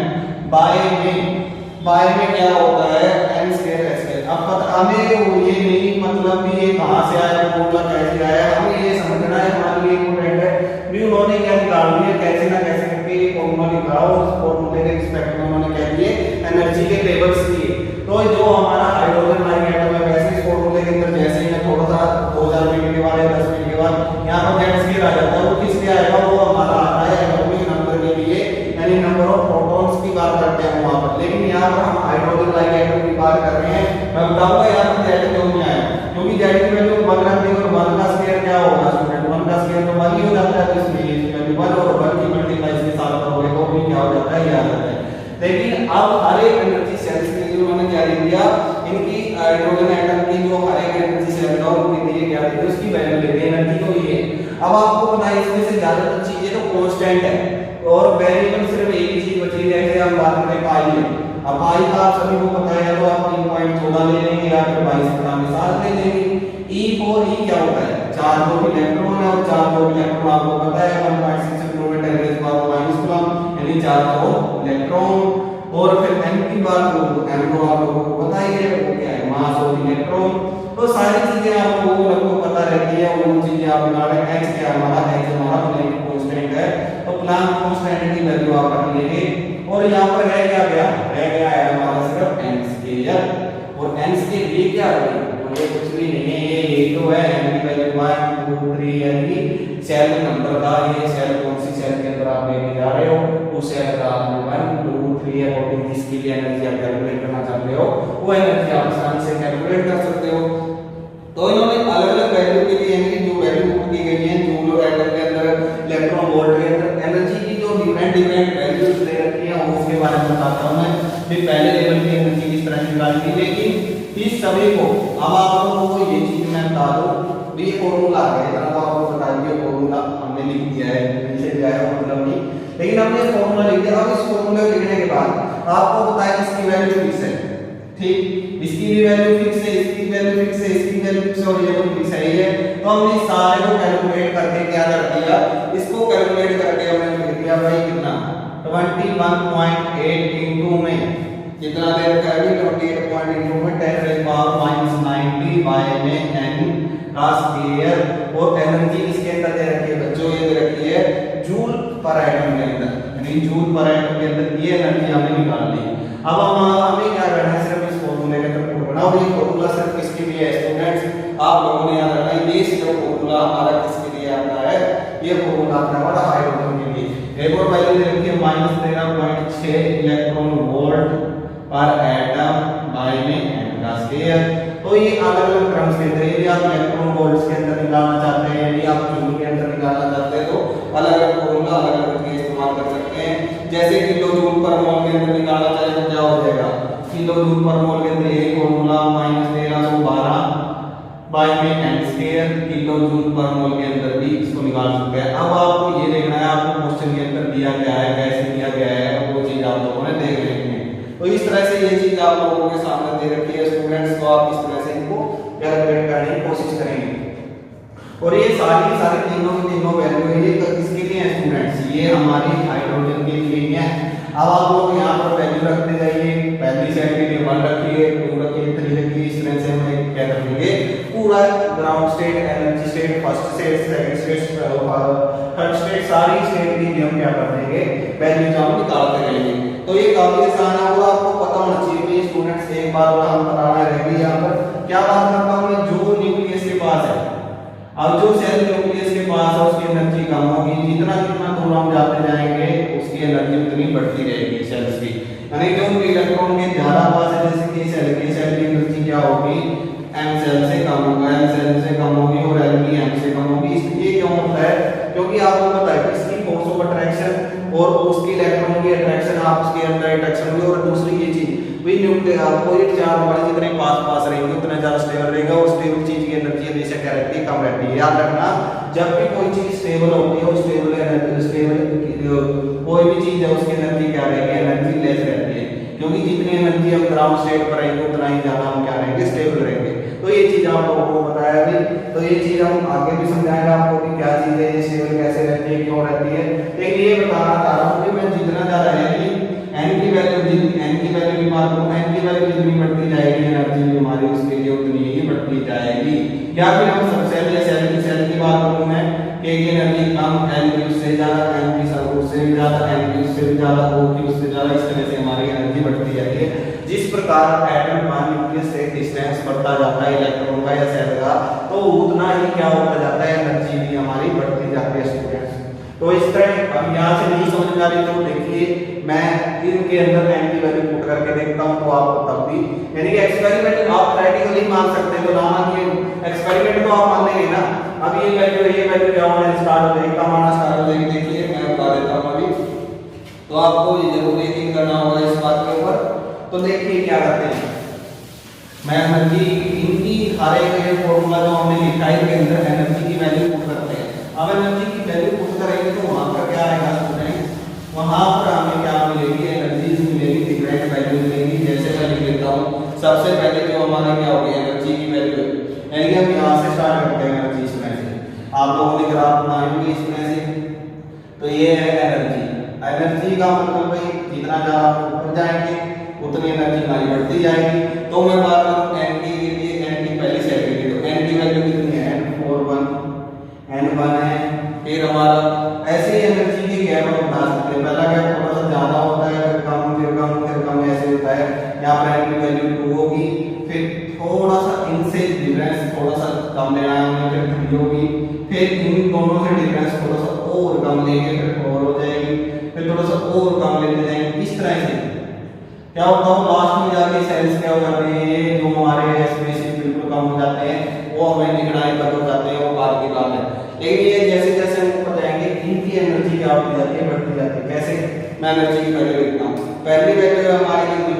बाय में क्या होता है n स्क्वायर s स्क्वायर। अब पता हमें ये नहीं मतलब कि ये कहां से आया, फॉर्मूला कैसे आया, हमें ये समझना है। हमारे लिए इंपॉर्टेंट है भी उन्होंने क्या निकाल दिया, कैसे ना कैसे करके ये फॉर्मूला निकाला, और उस फॉर्मूले के रिस्पेक्ट में उन्होंने क्या किए, एनर्जी के टेबल्स दिए। तो जो हमारा हाइड्रोजन लाइक एटम है, वैसे इस फॉर्मूले के अंदर जैसे ही मैं थोड़ा सा 2000 मिनट के बाद या 10 मिनट के बाद यहाँ पर जेड स्क्वायर आ जाता है, वो किस लिए आएगा, वो हमारा आता है एटॉमिक नंबर के लिए, यानी नंबर ऑफ प्रोटॉन्स की बात करते हैं वहां पर। लेकिन यहाँ पर हम हाइड्रोजन लाइक एटम की बात कर रहे हैं। मैं बताऊंगा यहाँ पर जेड क्यों नहीं आया, क्योंकि जेड की वैल्यू 1 रख दी, और 1 का स्क्वायर क्या होगा स्टूडेंट, 1 का स्क्वायर तो 1 ही हो जाता है, इसलिए इसकी वैल्यू 1, और 1 की मल्टीप्लाई इसके साथ करोगे तो भी क्या हो जाता है, ये आ जाता है। लेकिन अब हर एक एनर्जी सेल्स के लिए उन्होंने क्या दे दिया, इनकी हाइड्रोजन एटम की जो हर एक एनर्जी सेल है उनके लिए क्या दे दिया, उसकी वैल्यू दे दी, एनर्जी तो ये। अब आपको पता है इसमें से ज्यादातर चीजें तो कांस्टेंट है, और वेरिएबल सिर्फ एक ही चीज बची, जैसे हम बात करें पाई है। अब पाई का आप सभी को पता है, तो आप 3.14 ले लेंगे या फिर 22.7 ले लेंगे। E क्या होता है, 4 2 इलेक्ट्रॉन है, और 4 2 इलेक्ट्रॉन आपको पता है 1.6 kilometre average power minus coulomb, यानी 4 2 इलेक्ट्रॉन। और फिर m की बात करूं तो m को आप लोगों को पता ही है, वो क्या है, मास ऑफ इलेक्ट्रॉन। तो सारी चीजें आप लोगों को पता रहती है, वो चीजें आप बना रहे हैं। h क्या है हमारा, h हमारा प्लैंक कांस्टेंट है, तो प्लैंक कांस्टेंट की वैल्यू आप रख लेंगे। और यहाँ पर रह गया है हमारा सिर्फ n स्क्वायर, और n के लिए क्या है, तो ये कुछ भी नहीं है, ये तो है n की वैल्यू 1 2 3, यानी सेल नंबर का, ये सेल कौन सी सेल के अंदर आप लेके जा रहे हो, उस सेल का 1 2 3 अकॉर्डिंग जिसके लिए एनर्जी आप कैलकुलेट करना चाहते हो, वो एनर्जी आप आसानी से कैलकुलेट कर सकते हो। तो इन्होंने अलग अलग वैल्यू के लिए, यानी जो वैल्यू पुट की गई है जूल और एटम के अंदर, इलेक्ट्रॉन वोल्ट के अंदर, एनर्जी की जो डिफरेंट वैल्यूज दे रखी है, उसके बारे में बताता हूं मैं। फिर पहले लेवल की एनर्जी किस तरह निकाली थी, लेकिन इस सभी को अब आप लोगों को ये चीज मैं बता दूं, ये फॉर्मूला आ गया, इतना तो आपको बता दिया, फॉर्मूला हमने लिख दिया है, नीचे दिया है मतलब नहीं, लेकिन हमने फॉर्मूला लिख दिया। अब इस फॉर्मूले को लिखने के बाद आपको पता है इसकी वैल्यू फिक्स है, ठीक, इसकी भी वैल्यू फिक्स है, इसकी वैल्यू फिक्स है, इसकी वैल्यू फिक्स है, और ये तो फिक्स है ही है। तो हमने सारे को कैलकुलेट करके क्या कर दिया, इसको कैलकुलेट करके हमने लिख दिया भाई कितना, 21.8 इनटू में कितना दे रखा है, 28 इनटू में 10 रेज़ पावर -90 बाय में n का स्क्वायर, और एनर्जी इसके अंदर दे रखी है
पर एटम के अंदर, यानी जूल पर एटम के अंदर ये एनर्जी हमने निकाल ली। अब हमें क्या करना है, सिर्फ इस फॉर्मूले के अंदर पुट बनाओ। ये फॉर्मूला सिर्फ किसके लिए है स्टूडेंट्स, आप लोगों ने याद रखना है, ये जो फॉर्मूला हमारा किसके लिए आता है, ये फॉर्मूला आता है हमारा हाइड्रोजन के लिए। एक और वैल्यू दे रखी है -13.6 इलेक्ट्रॉन वोल्ट पर एटम बाय में n का स्क्वायर। तो ये अलग अलग टर्म्स के अंदर, यदि आप इलेक्ट्रॉन वोल्ट्स के अंदर निकालना चाहते हैं, यदि आप जूल के अंदर निकालना चाहते हैं, तो अलग अलग फॉर्मूला अलग अलग के इस्तेमाल कर सकते हैं। जैसे किलो जूल पर मोल के अंदर निकालना चाहे तो क्या हो जाएगा, किलो जूल पर मोल के अंदर यही फॉर्मूला -1312 बाय में n स्क्वायर, किलो जूल पर मोल के अंदर भी इसको निकाल सकते हैं। अब आपको ये देखना है, आपको क्वेश्चन के अंदर दिया गया है, कैसे दिया गया है, वो चीज आप लोगों ने देख लेनी है। तो इस तरह से ये चीज आप लोगों के सामने दे रखी है स्टूडेंट्स, तो आप इस तरह से इनको कैलकुलेट करने की कोशिश करेंगे। और ये सारी तीनों की तीनों वैल्यू है, ये किसके लिए है स्टूडेंट्स, ये हमारी हाइड्रोजन के लिए है। अब आप लोग यहाँ पर वैल्यू रखते जाइए, पहली सेट के लिए 1 रखिए, 2 रखिए, 3 रखिए, इस तरह से हम क्या करेंगे, पूरा ground state, energy state, first state, second state, third state, सारी स्टेट की हम क्या कर देंगे, वैल्यू हम निकालते रहेंगे। तो ये काफी आसान है और आपको पता होना चाहिए स्टूडेंट्स। एक बात हम बताना रहेगी यहाँ पर, क्या बात करता हूँ, जो न्यूक्लियस के पास है, अब जो सेल न्यूक्लियस के पास है उसकी एनर्जी कम होगी, जितना जितना दूर हम जाते जाएंगे उसकी एनर्जी उतनी बढ़ती रहेगी सेल्स की। यानी जो इलेक्ट्रॉन के ज्यादा पास है, जैसे कि सेल की एनर्जी क्या होगी, m सेल से कम होगा, m सेल से कम होगी और l की m से कम होगी। इसलिए क्यों होता है, क्योंकि आपको पता है इसकी फोर्स ऑफ अट्रैक्शन और उसकी इलेक्ट्रॉन की अट्रैक्शन, आप उसके अंदर अट्रैक्शन हुई, और दूसरी ये चीज भी न्यूक्लियर अपोजिट चार्ज वाले जितने पास रहेंगे उतना ज्यादा स्टेबल रहेगा, और स्टेबल चीज की एनर्जी हमेशा क्या रहती है, कम रहती है। याद रखना, जब भी कोई चीज स्टेबल होती है, स्टेबल कोई भी चीज है उसकी एनर्जी क्या रहेगी, एनर्जी लेस रहती है, क्योंकि जितनी एनर्जी हम ग्राउंड स्टेट पर रहेंगे उतना ही ज्यादा हम क्या रहेंगे, स्टेबल रहेंगे। तो ये चीज आप लोगों को बताया भी, तो ये चीज हम आगे भी समझाएंगे आपको कि क्या चीज है, ये स्टेबल कैसे रहती है, क्यों रहती है। लेकिन ये बताना चाह रहा हूँ कि मैं जितना ज्यादा रहेगी n की वैल्यू की बात करूँ, n की वैल्यू जितनी बढ़ती जाएगी एनर्जी भी हमारी उसके लिए उतनी ही बढ़ती जाएगी। या फिर हम सब सेल या सेल की बात करूँ मैं, k की एनर्जी कम, l की उससे ज्यादा, m की उससे भी ज्यादा, n की उससे भी ज्यादा, o की उससे ज्यादा, इस तरह से हमारी एनर्जी बढ़ती जाती है। जिस प्रकार एटम का न्यूक्लियस से डिस्टेंस बढ़ता जाता है इलेक्ट्रॉन का या सेल का, तो उतना ही क्या होता जाता है, एनर्जी भी हमारी बढ़ती जाती है स्टूडेंट्स। तो इस तरह अब यहाँ से नहीं समझ में आ रही तो देखिए, मैं इनके अंदर n की वैल्यू पुट करके देखता हूँ, तो आपको तब भी, यानी कि एक्सपेरिमेंट आप प्रैक्टिकली मान सकते हैं, तो ना मानिए एक्सपेरिमेंट तो आप मान लेंगे ना। अब ये वैल्यू क्या होना स्टार्ट हो जाएगी, कम आना स्टार्ट हो जाएगी। देखिए मैं बता देता हूँ अभी, तो आपको ये जरूर यकीन करना होगा इस बात के ऊपर। तो देखिए क्या करते हैं, मैं एनर्जी इनकी सारे ये फॉर्मूला जो हमने लिखा है इनके अंदर एनर्जी की वैल्यू पुट करते हैं। अब एनर्जी की वैल्यू पुट करेंगे तो वहां पर क्या आएगा स्टूडेंट, वहां पर हमें क्या मिलेगी, एनर्जी मिलेगी, डिफरेंट वैल्यू मिलेगी। जैसे मैं लिख देता हूं, सबसे पहले जो हमारा क्या होगी एनर्जी की वैल्यू, यानी हम यहां से स्टार्ट करते हैं एनर्जी इसमें से, आप लोगों ने ग्राफ बनाई होगी इसमें से। तो ये है एनर्जी का मतलब भाई जितना ज्यादा ऊपर जाएंगे उतनी एनर्जी हमारी बढ़ती जाएगी। तो मैं बात करूं n की लिए, n की पहली सेट के लिए, तो n की वैल्यू कितनी है, n1 है। फिर हमारा ऐसे ही एनर्जी की गैप हम बना सकते हैं, पहला गैप थोड़ा सा ज्यादा होता है, फिर कम, फिर कम, फिर कम, ऐसे होता है। यहाँ पर n की वैल्यू 2 होगी, फिर थोड़ा सा इनसे डिफरेंस थोड़ा सा कम लेना है हमें, फिर 3 होगी, फिर इन दोनों से डिफरेंस थोड़ा सा और कम लेंगे, फिर 4 हो जाएगी, फिर थोड़ा सा और कम लेते जाएंगे। इस तरह से क्या होता है, लास्ट में जाके सेल्स क्या हो जाते हैं, जो हमारे स्पेसिस बिल्कुल कम हो जाते हैं, वो हमें दिखना बंद हो जाते हैं, वो बात की बात है। लेकिन ये जैसे जैसे हम ऊपर जाएंगे इनकी एनर्जी क्या होती जाती है, बढ़ती जाती है। कैसे, मैं एनर्जी की वैल्यू लिखता हूँ, पहली वैल्यू हमारी कितनी,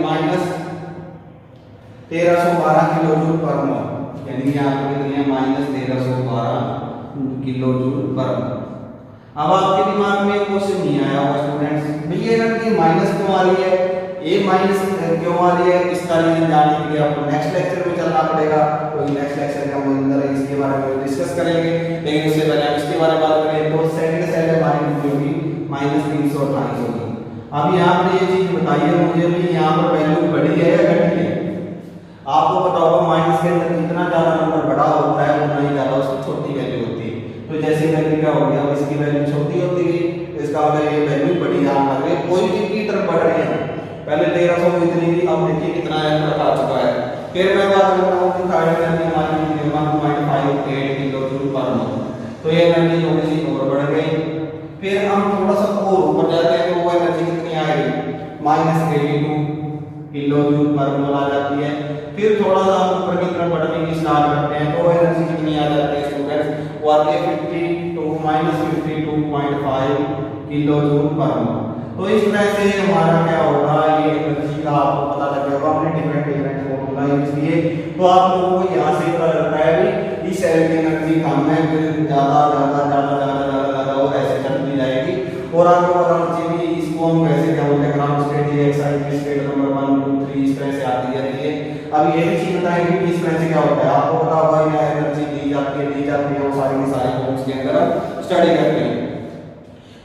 -1312 किलोजूल पर मोल, यानी यहाँ पर कितनी है, -1312 किलोजूल पर मोल। अब आपके दिमाग में क्वेश्चन नहीं आया होगा स्टूडेंट्स, भैया एनर्जी माइनस क्यों आ रही है, ये माइनस क्यों आ रही है, इसका रीजन जानने के लिए आपको नेक्स्ट लेक्चर में चलना पड़ेगा। तो नेक्स्ट लेक्चर के अंदर इसके बारे में डिस्कस करेंगे, लेकिन उससे पहले हम इसके बारे में बात करें। तो सेकंड सेल हमारी कितनी होगी, -328 होगी। अब यहाँ पर ये चीज बताइए मुझे भी, यहाँ पर वैल्यू बढ़ी है या घटी है। आपको पता होगा माइनस के अंदर जितना ज्यादा नंबर बड़ा होता है उतना ही ज्यादा उसकी छोटी वैल्यू होती है। तो जैसे वैल्यू क्या हो गया, इसकी वैल्यू छोटी होती है, इसका मतलब ये वैल्यू बड़ी यहाँ लग रही है, पॉजिटिव की तरफ बढ़ रही है। पहले 1300 इतनी थी, अब देखिए कितना एनर्जी आ चुका है। फिर मैं बात करता हूँ कि थर्ड एनर्जी हमारी 1.58 किलो जूल पर मोल, तो ये एनर्जी थोड़ी सी और बढ़ गई। फिर हम थोड़ा सा और ऊपर जाते हैं तो वो एनर्जी कितनी आएगी, -82 किलो जूल पर मोल आ जाती है। फिर थोड़ा सा ऊपर की तरफ बढ़ने की स्टार्ट करते हैं तो एनर्जी कितनी आ जाती है स्टूडेंट्स, वो आती है 52 किलो जूल पर मोल। तो इस तरह से हमारा क्या होगा, ये एनर्जी का आपको पता लग जाएगा, हमने डिफरेंट फॉर्मूला यूज किए। तो आप लोगों को यहाँ से पता लगता है भी इस सेल की एनर्जी कम है, फिर ज्यादा ज्यादा ज्यादा ज्यादा ज्यादा ज्यादा वो ऐसे चलती जाएगी। और आपको पता चाहिए भी इसको हम कैसे क्या बोलते हैं, ग्राउंड स्टेट, ये एक्साइज स्टेट नंबर 1 2 3 इस तरह से आती जाती है। अब ये भी चीज बताएंगे कि इस तरह से क्या होता है, आपको पता होगा ये एनर्जी दी जाती है वो सारी की सारी फॉर्म्स के अंदर स्टडी करते हैं।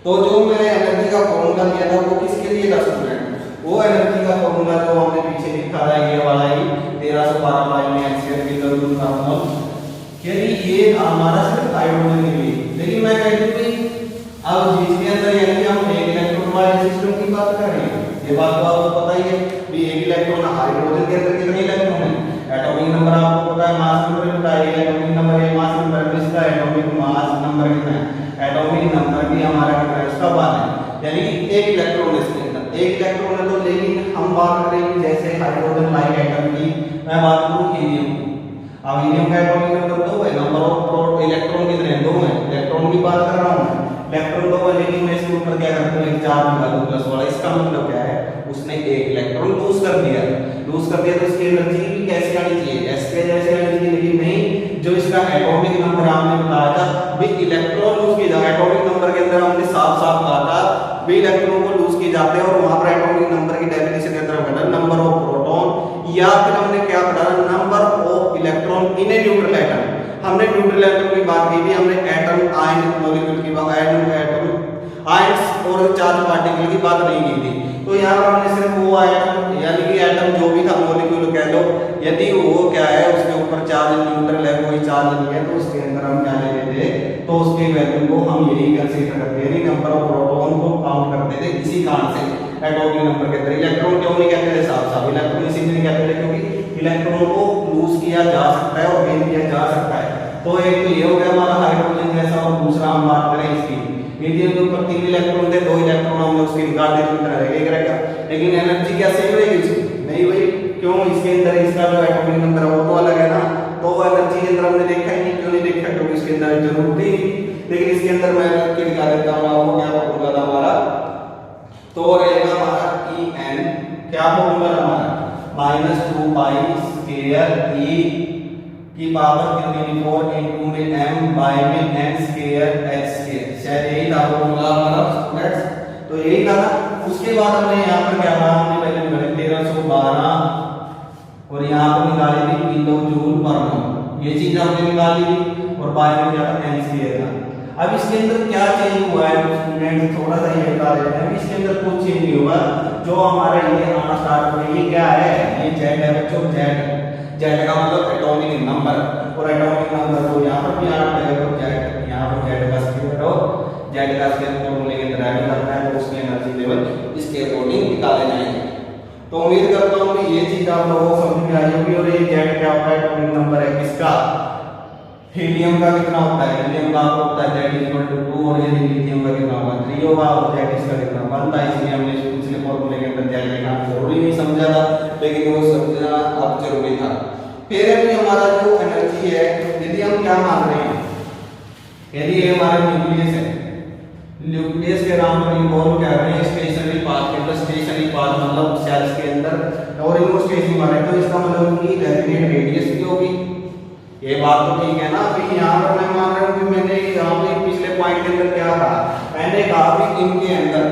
तो जो मैंने एनर्जी का फॉर्मूला दिया था वो किसके लिए था स्टूडेंट, वो एनर्जी का फॉर्मूला जो हमने पीछे लिखा था ये वाला ही 1312 बाई में x² किलो जूल पर मोल, यदि ये हमारा सिर्फ हाइड्रोजन के लिए। लेकिन मैं कहती हूं कि अब जिसके अंदर यानी हम एक इलेक्ट्रॉन वाले सिस्टम की बात कर रहे हैं, ये बात तो आपको पता ही है कि एक इलेक्ट्रॉन हाइड्रोजन के अंदर कितने इलेक्ट्रॉन है, एटॉमिक नंबर आपको पता है, मास नंबर पता है, एटॉमिक नंबर है, मास नंबर इसका एटॉमिक मास नंबर कितना है, एटॉमिक नंबर भी हमारा कितना है, उसका 1 है, यानी कि एक इलेक्ट्रॉन है इसके अंदर, एक इलेक्ट्रॉन है। तो लेकिन हम बात करेंगे जैसे हाइड्रोजन लाइक एटम की, मैं बात करूं हीलियम, अब हीलियम का एटॉमिक नंबर 2 है, नंबर ऑफ इलेक्ट्रॉन कितने हैं, 2 है, इलेक्ट्रॉन की बात कर रहा हूं, इलेक्ट्रॉन 2 है, लेकिन मैं इसके ऊपर क्या करता हूं, एक चार्ज लगा दूं प्लस वाला, इसका मतलब क्या है, उसने एक इलेक्ट्रॉन लूज कर दिया तो इसकी एनर्जी भी कैसे आनी चाहिए, s के जैसे आनी चाहिए, लेकिन नहीं, जो इसका एटॉमिक नंबर हमने बताया था भी इलेक्ट्रॉन लूज किया जाए, एटॉमिक नंबर के अंदर हमने साफ साफ कहा था भी इलेक्ट्रॉन को लूज किए जाते हैं, और वहां पर एटॉमिक नंबर की डेफिनेशन के अंदर पढ़ा नंबर ऑफ प्रोटॉन, या फिर हमने क्या पढ़ा, number of electron in a neutral atom. हमने न्यूट्रल एटम की बात की थी, हमने एटम आयन मॉलिक्यूल की बात, एटम आयंस और चार्ज पार्टिकल की बात नहीं की थी। तो यहाँ पर हमने सिर्फ वो एटम यानी कि एटम जो भी था मॉलिक्यूल कह लो, यदि वो क्या है उसके ऊपर चार्ज न्यूट्रल है, कोई चार्ज नहीं है, तो उसके अंदर हम क्या ले लेते, तो उसके वैल्यू को हम यही कंसीडर करते हैं, नंबर ऑफ प्रोटॉन को काउंट करते थे इसी कारण से एटॉमिक नंबर के अंदर। इलेक्ट्रॉन क्यों नहीं कहते थे साफ साफ, इलेक्ट्रॉन इसीलिए नहीं कहते थे क्योंकि इलेक्ट्रॉन को लूज किया जा सकता है और गेन किया जा सकता है। तो एक तो ये हो गया हमारा हाइड्रोजन जैसा, और दूसरा हम बात करें इसकी, हीलियम के ऊपर 3 इलेक्ट्रॉन थे, 2 इलेक्ट्रॉन हमने उसके निकाल दिए तो इतना रहेगा, लेकिन एनर्जी क्या सेम रहेगी उसकी, नहीं भाई, क्यों, इसके अंदर इसका जो एटॉमिक नंबर है वो तो अलग है ना, तो वो एनर्जी के अंदर हमने देखा ही नहीं, क्यों नहीं देखा, क्योंकि इसके अंदर जरूरत ही नहीं। लेकिन इसके अंदर मैं एनर्जी निकाल देता हूं, आपको क्या फॉर्मूला था हमारा, तो रहेगा हमारा En, क्या फॉर्मूला हमारा, -2 पाई स्क्वायर E की पावर कितनी 4 इनटू में m बाय में n स्क्वायर h स्क्वायर, शायद यही था फॉर्मूला हमारा स्टूडेंट्स, तो यही था। उसके बाद हमने यहाँ पर क्या कहा, हमने पहले निकाले 1312 और यहाँ पर निकाली थी किलो जूल पर मोल, ये चीज हमने निकाली थी, और बाय में क्या था n स्क्वायर था। अब इसके अंदर क्या चेंज हुआ है स्टूडेंट, थोड़ा सा ये बता देते हैं, इसके अंदर कुछ चेंज नहीं हुआ, जो हमारा ये आना स्टार्ट हुआ, ये क्या है, ये z है बच्चों, z का मतलब एटॉमिक नंबर, और एटॉमिक नंबर को यहाँ पर भी आना पड़ेगा, तो z यहाँ पर z का स्क्वायर हो, z का स्क्वायर फॉर्मूले के अंदर ऐड करना है, तो उसकी एनर्जी लेवल इसके अकॉर्डिंग निकाले जाएंगे। तो उम्मीद करता हूँ कि ये चीज आप लोगों को समझ में आई होगी। और ये z क्या होता है, एटॉमिक नंबर है किसका, हीलियम का कितना होता है, हीलियम का आपको पता है z 2, और ये लिथियम का कितना होगा 3 होगा, और z इसका कितना 1 था, इसलिए हमने पिछले फॉर्मूले के अंदर z लिखना जरूरी नहीं समझा था, लेकिन वो समझना अब जरूरी था। फिर अभी हमारा जो एनर्जी है, यदि हम क्या मान रहे हैं, यदि ये हमारा न्यूक्लियस है, न्यूक्लियस के नाम पर इन्वॉल्व कर रहे हैं स्टेशनरी पाथ के अंदर, स्टेशनरी पाथ मतलब सेल्स के अंदर, और इनको स्टेशनरी मान रहे हैं, तो इसका मतलब कि डेफिनेट रेडियस भी होगी, ये बात तो ठीक है ना। अभी यहाँ पर मैं मान रहा हूँ कि मैंने यहाँ पे पिछले पॉइंट के अंदर क्या कहा, मैंने कहा कि इनके अंदर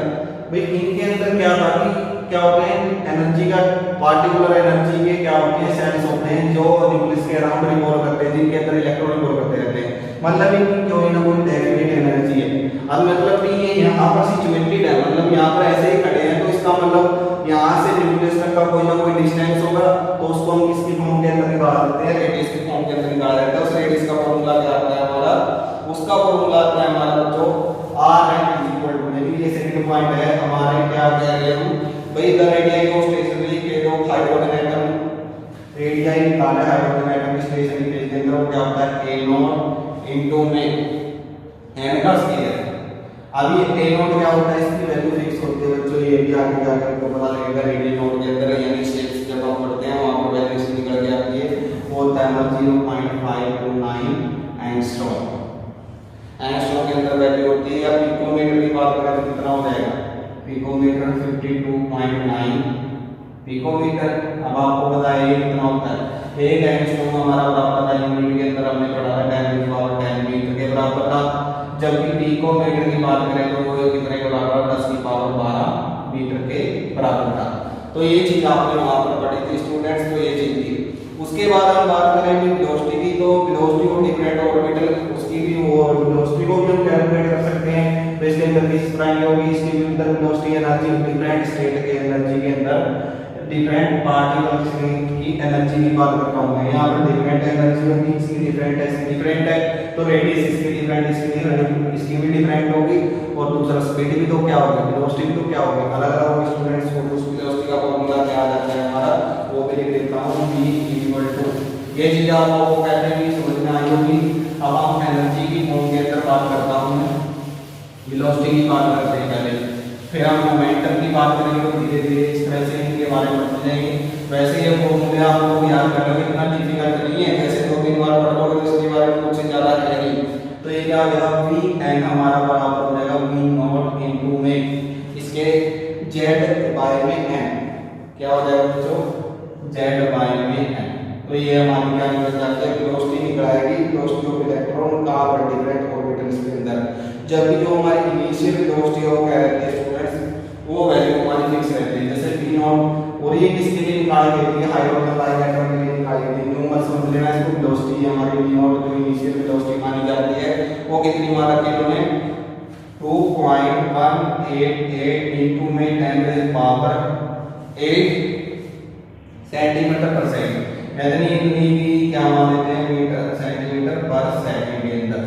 भाई इनके अंदर क्या था कि क्या होते हैं एनर्जी का पार्टिकुलर एनर्जी के क्या होते हैं सेल्स होते हैं जो न्यूक्लियस के अराउंड रिवॉल्व करते हैं, जिनके अंदर इलेक्ट्रॉन रिवॉल्व करते रहते हैं, मतलब इनकी कोई ना कोई डेफिनेट एनर्जी है। अब मतलब कि ये यहाँ पर सिचुएटेड है, मतलब यहाँ पर ऐसे ही खड़े हैं, तो इसका मतलब यहाँ से न्यूक्लियस तक का कोई ना कोई डिस्टेंस होगा, तो उसको हम किसकी फॉर्म के अंदर निकाल देते हैं, रेडियस की फॉर्म के अंदर निकाल देते हैं। उस रेडियस का फॉर्मूला क्या आता है हमारा, उसका फॉर्मूला आता है हमारा जो r है इक्वल टू, यानी पॉइंट है हमारे, क्या कह रहे हैं हम भाई, द रेडियस ऑफ स्टेशनरी के दो हाइड्रोजन एटम, रेडियस निकाले हाइड्रोजन एटम की स्टेशनरी पेज के अंदर, वो क्या होता है ए नॉट इनटू में n का स्केयर। अब ये a नॉट क्या होता है, इसकी वैल्यू फिक्स होती है बच्चों, ये भी आगे जाकर आपको पता लगेगा रेडियस नोट के अंदर, यानी शेप्स जब आप पढ़ते हैं वहां पर वैल्यू इसकी निकल के आती है, वो होता है 0.529 एंगस्ट्रॉम। एंगस्ट्रॉम के अंदर वैल्यू होती है। अब पिकोमीटर की बात करें तो कितना हो जाएगा, पिकोमीटर 52.9 पिकोमीटर। अब आपको पता है ये कितना होता है, एक एंगस्ट्रॉम हमारा बराबर था यूनिट के अंदर हमने पढ़ा था 10 मीटर के बराबर था, जबकि पिकोमीटर की बात करें तो वो कितने के बराबर, 10⁻12 मीटर के बराबर था। तो ये चीज आपने वहां पर पढ़ी थी स्टूडेंट्स, तो ये चीज थी। उसके बाद हम बात करेंगे वेलोसिटी की, तो वेलोसिटी को डिफरेंट ऑर्बिटल, उसकी भी वो वेलोसिटी को भी हम कैलकुलेट कर सकते हैं। तो इसके अंदर किस तरह की होगी, इसकी भी अंदर वेलोसिटी एनर्जी डिफरेंट स्टेट के एनर्जी के अंदर डिफरेंट पार्टिकल्स की एनर्जी की बात करता हूं मैं। यहाँ पर डिफरेंट एनर्जी होगी, इसकी डिफरेंट है, तो रेडियस इसकी डिफरेंट, इसकी भी डिफरेंट होगी, और दूसरा स्पीड भी तो क्या होगी, वेलोसिटी भी तो क्या होगी, अलग अलग होगी स्टूडेंट्स। को उस वेलोसिटी का फॉर्मूला क्या आ जाता है हमारा, वो भी लिख देता हूं v = ये चीज आप लोगों को कहते हैं समझ में आई होगी। अब हम एनर्जी की फॉर्म के अंदर बात करता हूं मैं, वेलोसिटी की बात करते हैं पहले, फिर हम मोमेंटम की बात करेंगे, तो धीरे धीरे इस तरह से इनके बारे में समझेंगे। वैसे ये फॉर्मूले आप लोग याद कर लोगे, इतना डिफिकल्ट नहीं है, जैसे 2-3 बार पढ़ लोगे तो इसके बारे में कुछ ज्यादा है नहीं। तो ये क्या हो जाएगा, Vn हमारा बराबर हो जाएगा v नॉट इनटू में इसके z बाय में n, क्या हो जाएगा बच्चों, z बाय में n। तो ये हमारी क्या निकल जाती है, वेलोसिटी निकल आएगी, वेलोसिटी ऑफ इलेक्ट्रॉन का पर डिफरेंट ऑर्बिटल्स के अंदर। जबकि जो हमारी इनिशियल वेलोसिटी है वो क्या रहती है स्टूडेंट्स, वो वैल्यू हमारी फिक्स रहती है, जैसे v नॉट, और ये किसके लिए निकाली गई है, हाइड्रोजन आयन के लिए निकाली गई है। न्यूमर समझ लेना इसको, वेलोसिटी हमारी v नॉट जो इनिशियल वेलोसिटी मानी जाती है वो कितनी मान रखी है इन्होंने, 2.188 इनटू में 10⁻8 सेंटीमीटर पर सेकंड, यानी इतनी भी क्या मान लेते हैं मीटर सेंटीमीटर पर सेकंड के अंदर।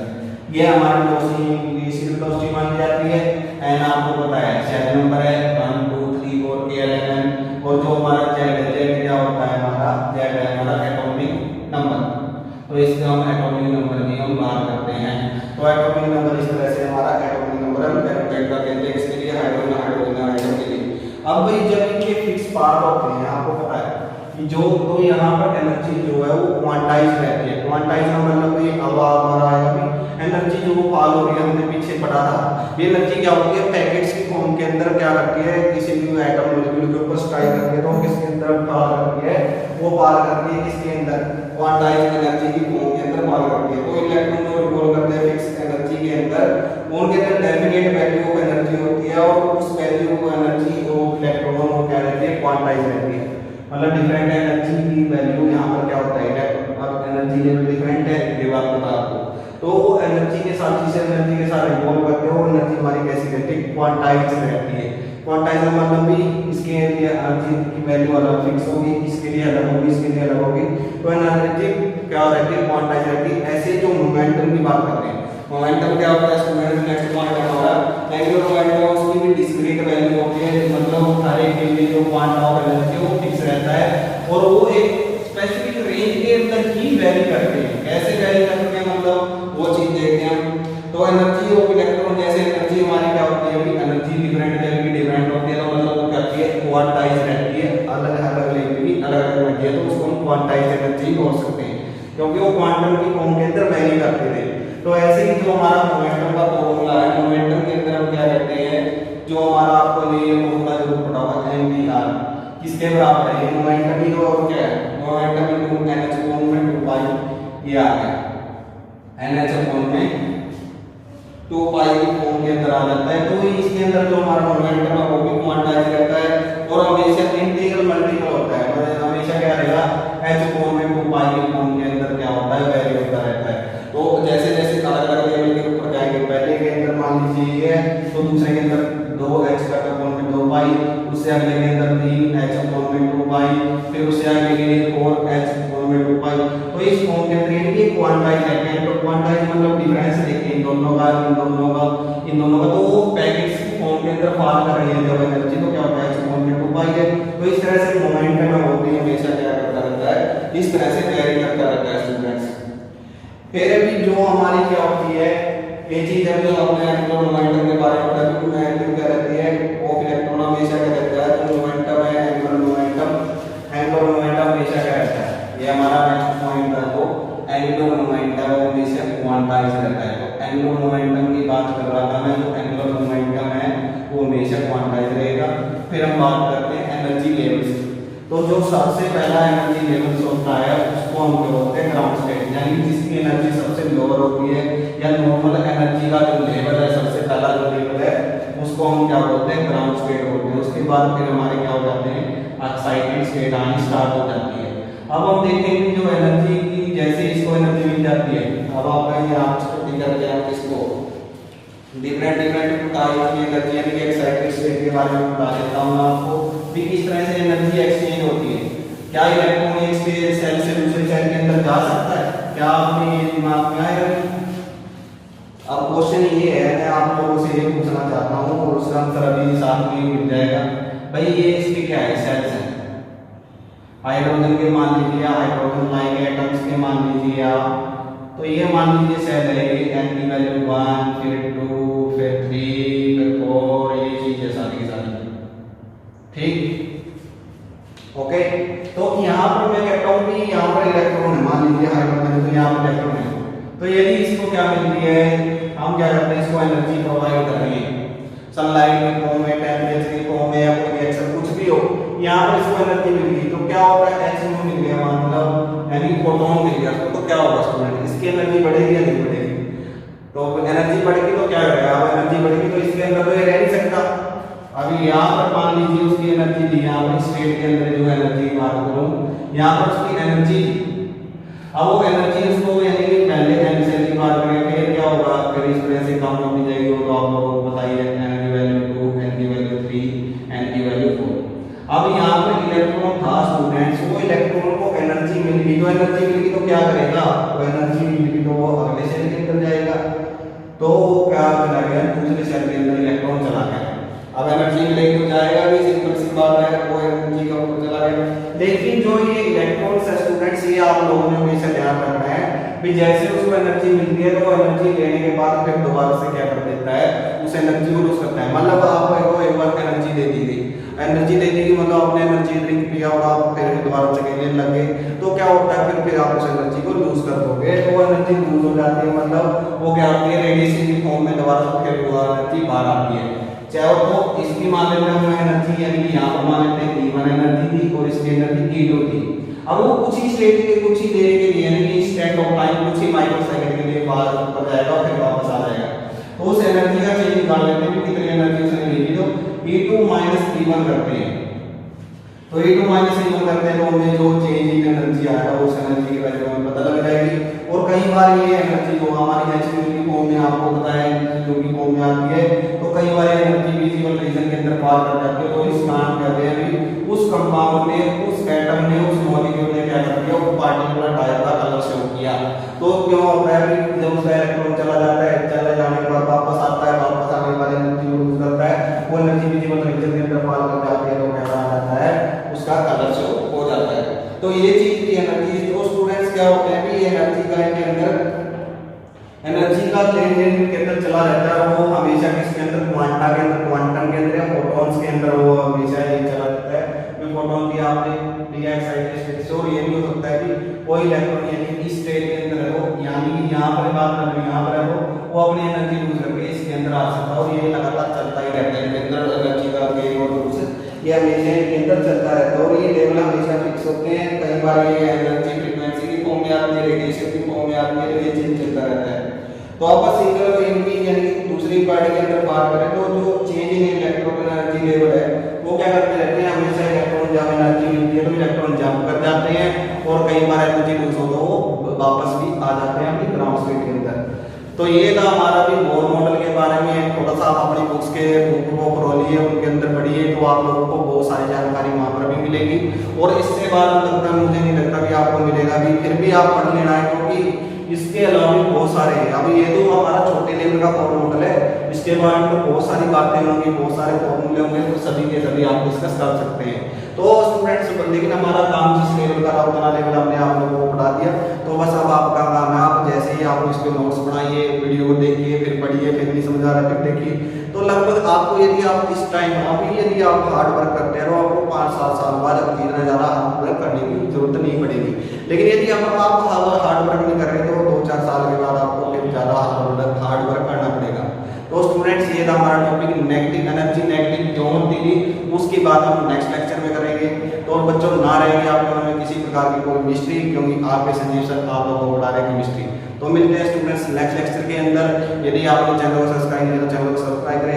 ये हमारी वेलोसिटी इनिशियल वेलोसिटी मानी जाती है। एन आपको पता है 7 नंबर है, 1 2 3 4 के 11, और जो हमारा z क्या होता है, हमारा z है हमारा एटॉमिक नंबर। तो इससे हम एटॉमिक नंबर की हम बात करते हैं। तो एटॉमिक नंबर इस तरह से हमारा एटॉमिक नंबर हम कैलकुलेट कर लेते हैं, इसके लिए हाइड्रोजन आयन के लिए। अब भाई जब इनके फिक्स पार्ट होते हैं, आपको पता है कि जो तो यहाँ पर एनर्जी जो है वो क्वांटाइज रहती है। क्वांटाइज का मतलब ये अब हमारा आएगा भी एनर्जी जो वो पाल हो रही है, हमने पीछे पढ़ा था, ये एनर्जी क्या होती है, पैकेट्स की फॉर्म के अंदर क्या करती है, किसी भी एटम मॉलिक्यूल के ऊपर स्ट्राइक करती है तो किसके अंदर पाल करती है, वो पाल करती है किसके अंदर, क्वांटाइज एनर्जी की फॉर्म के अंदर पाल करती है। तो इलेक्ट्रॉन जो रिवॉल्व करते हैं फिक्स एनर्जी के अंदर, उनके अंदर डेफिनेट वैल्यू ऑफ एनर्जी होती है, और उस value of energy of electron वो क्या रहती है, क्वांटाइज रहती है। मतलब डिफरेंट एनर्जी की वैल्यू यहाँ पर क्या होता है, अब एनर्जी लेवल डिफरेंट है, ये बात पता आपको। तो एनर्जी के साथ जिस एनर्जी के साथ रिवॉल्व करते हो, एनर्जी हमारी कैसी रहती है, क्वांटाइज रहती है। क्वांटाइज का मतलब भी इसके लिए एनर्जी की वैल्यू अलग फिक्स होगी, इसके लिए अलग होगी, इसके लिए अलग होगी। तो एनर्जी क्या रहती है, क्वांटाइज रहती है। ऐसे जो मोमेंटम की बात करते हैं, मोमेंटम क्या होता है स्टूडेंट, नेक्स्ट पॉइंट हमारा एंगुलर मोमेंटम, उसकी भी डिस्क्रीट वैल्यू होती है, मतलब हर एक के लिए जो क्वांटा ऑफ एनर्जी वो फिक्स रहता है, और वो एक स्पेसिफिक रेंज के अंदर ही वैरी करते हैं। कैसे वैरी करते हैं, मतलब वो चीज देखते हैं हम। तो एनर्जी ऑफ इलेक्ट्रॉन, जैसे एनर्जी हमारी क्या होती है, एनर्जी डिफरेंट लेवल की डिफरेंट होती है, तो मतलब वो कहती है क्वांटाइज रहती है, अलग अलग लेवल की अलग अलग रहती है, तो उसको हम क्वांटाइज एनर्जी बोल सकते हैं, क्योंकि वो क्वांटम की फॉर्म के अंदर वैरी करते थे। तो ऐसे ही जो हमारा मोमेंटम का फॉर्मूला है, मोमेंटम के अंदर हम क्या कहते हैं, जो हमारा आपको ये फॉर्मूला जरूर पढ़ा होगा, mvr किसके बराबर है, ये मोमेंटम ही तो और क्या है, मोमेंटम इनटू nh अपॉन में 2 पाई, ये आ गया nh अपॉन में 2 पाई की फॉर्म के अंदर आ जाता है। तो इसके अंदर जो हमारा मोमेंटम है वो भी क्वांटाइज रहता है, और हमेशा इंटीग्रल मल्टीपल होता है, मतलब हमेशा क्या रहेगा, h अपॉन में 2 पाई की फॉर्म के अंदर क्या होता है, वैरी होता रहता है। तो जैसे जैसे अलग अलग लेवल के ऊपर जाएंगे, पहले के अंदर मान लीजिए ये है, तो दूसरे के अंदर 2h का अपॉन में 2 पाई, उससे अगले के अंदर 3h अपॉन में 2 पाई, फिर उससे आगे के लिए 4h अपॉन में 2 पाई। तो इस फॉर्म के अंदर यानी कि क्वांटाइज है, तो क्वांटाइज मतलब डिफरेंस देखिए इन दोनों का, इन दोनों का, इन दोनों का। तो वो पैकेट्स की फॉर्म के अंदर फॉल कर रही है जब एनर्जी, तो क्या होता है इस फॉर्म में 2 पाई है। तो इस तरह से मोमेंटम है वो भी हमेशा क्या करता रहता है, इस तरह से वेरी करता रहता है स्टूडेंट्स। फिर अभी जो हमारी क्या होती है ये चीज है, जो हमने एंगुलर मोमेंटम के बारे में पढ़ा, तो मोमेंटम क्या रहती है ऑफ इलेक्ट्रॉन हमेशा क्या रहता है, जो मोमेंटम है एंगुलर मोमेंटम हमेशा क्या रहता है, ये हमारा नेक्स्ट पॉइंट है। तो एंगुलर मोमेंटम हमेशा क्वांटाइज रहता है। तो एंगुलर मोमेंटम की बात कर रहा था मैं, जो एंगुलर मोमेंटम है वो हमेशा क्वांटाइज रहेगा। फिर हम बात करते हैं एनर्जी लेवल्स। तो जो सबसे पहला एनर्जी लेवल्स होता है उसको हम क्या बोलते हैं, ग्राउंड स्टेट, यानी जिसकी एनर्जी सबसे लोअर होती है या नॉर्मल एनर्जी का जो लेवल है, सबसे पहला जो लेवल है उसको हम क्या बोलते हैं, ग्राउंड स्टेट बोलते हैं। उसके बाद फिर हमारे क्या हो जाते हैं, एक्साइटेड स्टेट आनी स्टार्ट हो जाती है। अब हम देखेंगे जो एनर्जी की, जैसे इसको एनर्जी मिल जाती है, अब आप कहेंगे आप स्टडी करके आप इसको डिफरेंट डिफरेंट टाइप की एनर्जी यानी कि एक्साइटेड स्टेट के बारे में बता देता हूं आपको भी किस तरह से एनर्जी एक्सचेंज होती है। क्या इलेक्ट्रॉन एक सेल से दूसरे सेल के अंदर जा सकता है, क्या आपने ये दिमाग में आएगा? अब क्वेश्चन ये है, मैं आप लोगों से ये पूछना चाहता हूं और उसका आंसर अभी साथ में मिल जाएगा। भाई ये इसके क्या है, सेल्स हैं, हाइड्रोजन के मान लीजिए, हाइड्रोजन लाइक एटम्स के मान लीजिए आप। तो ये मान लीजिए सेल है, ये n की वैल्यू 1, फिर 2, फिर 3, फिर 4, ये चीज है सारी की सारी, ठीक। ओके, तो यहाँ पर मैं कहता हूँ कि यहाँ पर इलेक्ट्रॉन है, मान लीजिए हाइड्रोजन, तो यहाँ पर इलेक्ट्रॉन है। तो यदि इसको क्या मिल रही है, हम क्या करते हैं, इसको एनर्जी प्रोवाइड कर रही है, सनलाइट में फॉर्म में, टेम्परेचर की फॉर्म में, या कोई रिएक्शन कुछ भी हो, यहाँ पर इसको एनर्जी मिल गई। तो क्या होता है, h मिल गया, मतलब यानी फोटोन मिल गया। तो क्या होगा स्टूडेंट, इसकी एनर्जी बढ़ेगी या नहीं बढ़ेगी? तो एनर्जी बढ़ेगी तो क्या करेगा, अब एनर्जी बढ़ेगी तो इसके अंदर तो ये रह नहीं सकता। अभी यहाँ पर मान लीजिए उसकी एनर्जी दी, यहाँ पर स्टेट के अंदर जो एनर्जी की बात करूँ, यहाँ पर उसकी एनर्जी, अब वो एनर्जी उसको यानी कि पहले n से की बात करें, फिर क्या होगा, फिर इस तरह से कम होती जाएगी। वो तो आप लोगों को पता ही है, n की वैल्यू 2, n की वैल्यू 3, n की वैल्यू 4। अब यहाँ पर इलेक्ट्रॉन था स्टूडेंट्स, वो इलेक्ट्रॉन को एनर्जी मिल गई, तो एनर्जी मिल गई तो क्या करेगा, वो एनर्जी मिल गई तो वो अगले सेल के अंदर जाएगा, तो वो क्या चला गया, दूसरे सेल के अंदर इलेक्ट्रॉन चला गया। अब एनर्जी मिलेगी तो जाएगा भी, सिंपल सी बात है, वो एनर्जी का ऊपर चला गया। लेकिन जो ये इलेक्ट्रॉन्स है स्टूडेंट्स, ये आप लोगों ने हमेशा ध्यान रखना है भी जैसे उसको एनर्जी मिलती है तो एनर्जी लेने के बाद फिर दोबारा से क्या कर देता है, उस एनर्जी को लूज करता है। मतलब आपको एक बार एनर्जी दे दी गई, एनर्जी दे दी गई मतलब आपने एनर्जी ड्रिंक पिया और आप फिर दोबारा चकेने लगे, तो क्या होता है, फिर आप उस एनर्जी को लूज कर दोगे। तो वो एनर्जी लूज हो जाती है, मतलब वो क्या होती है, रेडिएशन की फॉर्म में दोबारा फिर वो एनर्जी बाहर आती है। चाहे तो इसकी मान लेते हैं एनर्जी, यानी कि यहाँ पर मान लेते हैं E1 एनर्जी थी और इसकी एनर्जी E2 थी। अब वो कुछ ही स्टेट के, कुछ ही देर के लिए, यानी कि इंस्टेंट ऑफ टाइम, कुछ ही माइक्रोसेकंड के लिए बाहर ऊपर जाएगा और फिर वापस आ जाएगा। तो उस एनर्जी का चेंज निकाल लेते हैं, कितनी एनर्जी उसने ली, तो E2 माइनस E1 करते हैं। तो E2 माइनस E1 करते हैं तो हमें जो चेंज इन एनर्जी आएगा उस एनर्जी की वैल्यू हमें पता लग जाएगी। और कई बार ये एनर्जी जो हमारी h की फॉर्म में आपको पता है जो की फॉर्म में आती है, तो कई बार एनर्जी विजिबल रीजन के अंदर पार कर जाती है। तो इस काम कहते हैं भी उस कंपाउंड ने, उस एटम ने, उस मॉलिक्यूल ने क्या कर दिया, वो पार्टिकुलर टाइप का कलर शो किया। तो क्यों होता है कि जब उसका इलेक्ट्रॉन चला जाता है, चले जाने के बाद वापस आता है, वापस आने के बाद एनर्जी लूज करता है, वो एनर्जी विजिबल रीजन के अंदर पार कर जाती है, तो कैसा आ जाता है, उसका कलर शो हो जाता है। तो ये चीज की एनर्जी, तो स्टूडेंट्स क्या होते हैं कि एनर्जी का के अंदर, एनर्जी का लेन देन के अंदर चला रहता है, वो हमेशा किसके अंदर, क्वांटा के अंदर, क्वांटम के अंदर या फोटॉन्स के अंदर वो हमेशा ये चला रहता है। जो फोटॉन की आपने लिया एक्साइटेड स्टेट से, और ये भी हो सकता है कि कोई इलेक्ट्रॉन यानी कि स्टेट के अंदर है वो, यानी कि यहाँ पर बात कर रहे हैं, यहाँ पर है वो अपनी एनर्जी लूज करके इसके अंदर आ सकता है, और ये लगातार चलता ही रहता है। अंदर एनर्जी का गेन और लूज ये हमेशा इनके अंदर चलता रहता है, और ये लेवल हमेशा फिक्स होते हैं। कई बार ये एनर्जी फ्रीक्वेंसी की फॉर्म में आती है, रेडिएशन की फॉर्म में आती है, तो ये चेंज चलता रहता है। तो आप बस सिंगल इनकी यानी कि दूसरी पार्ट के अंदर बात करें तो जो change in electron energy level है वो क्या करते रहते हैं, हमेशा इलेक्ट्रॉन जब एनर्जी मिलती है तो इलेक्ट्रॉन जंप कर जाते हैं, और कई बार एनर्जी लूज हो तो वो वापस भी आ जाते हैं अपनी ग्राउंड स्टेट के अंदर।
तो ये था हमारा भी बोर मॉडल के बारे में। थोड़ा सा आप अपनी बुक्स के बुक को खोलिए, उनके अंदर पढ़िए, तो आप लोगों को बहुत सारी जानकारी वहाँ पर भी मिलेगी। और इससे बाद लगता है, मुझे नहीं लगता कि आपको मिलेगा भी, फिर भी आप पढ़ लेना है, क्योंकि इसके अलावा भी बहुत सारे हैं। अभी ये तो हमारा छोटे लेवल का बोर मॉडल है, इसके बारे में तो बहुत सारी बातें होंगी, बहुत सारे फॉर्मूले होंगे, तो सभी के सभी आप डिस्कस कर सकते हैं। तो स्टूडेंट्स, लेकिन हमारा काम जिस लेवल का था उतना लेवल हमने आप लोगों को पढ़ा दिया। तो बस अब आपका काम है, आप जैसे ही आप इस पे नोट्स बनाइए, वीडियो को देखिए, फिर पढ़िए, फिर नहीं समझ आ रहा फिर देखिए। तो लगभग आपको, यदि आप इस टाइम अभी यदि आप हार्ड वर्क करते हैं तो आपको 5-7 साल बाद अब इतना ज़्यादा हार्ड वर्क करने की जरूरत नहीं पड़ेगी। लेकिन यदि आप हार्ड वर्क नहीं कर रहे तो 2-4 साल के बाद आपको फिर ज़्यादा हार्ड वर्क करना पड़ेगा। तो स्टूडेंट्स, ये था हमारा topic negative energy, negative zone theory. उसकी बात हम नेक्स्ट लेक्चर में करेंगे। तो बच्चों, ना रहेंगे आपके मन में किसी प्रकार की कोई मिस्ट्री, क्योंकि आपके संजीव सर आप लोगों को पढ़ा रहे हैं केमिस्ट्री। तो मिलते हैं स्टूडेंट्स नेक्स्ट लेक्चर के अंदर। यदि आपने चैनल को सब्सक्राइब नहीं किया तो चैनल को सब्सक्राइब करें।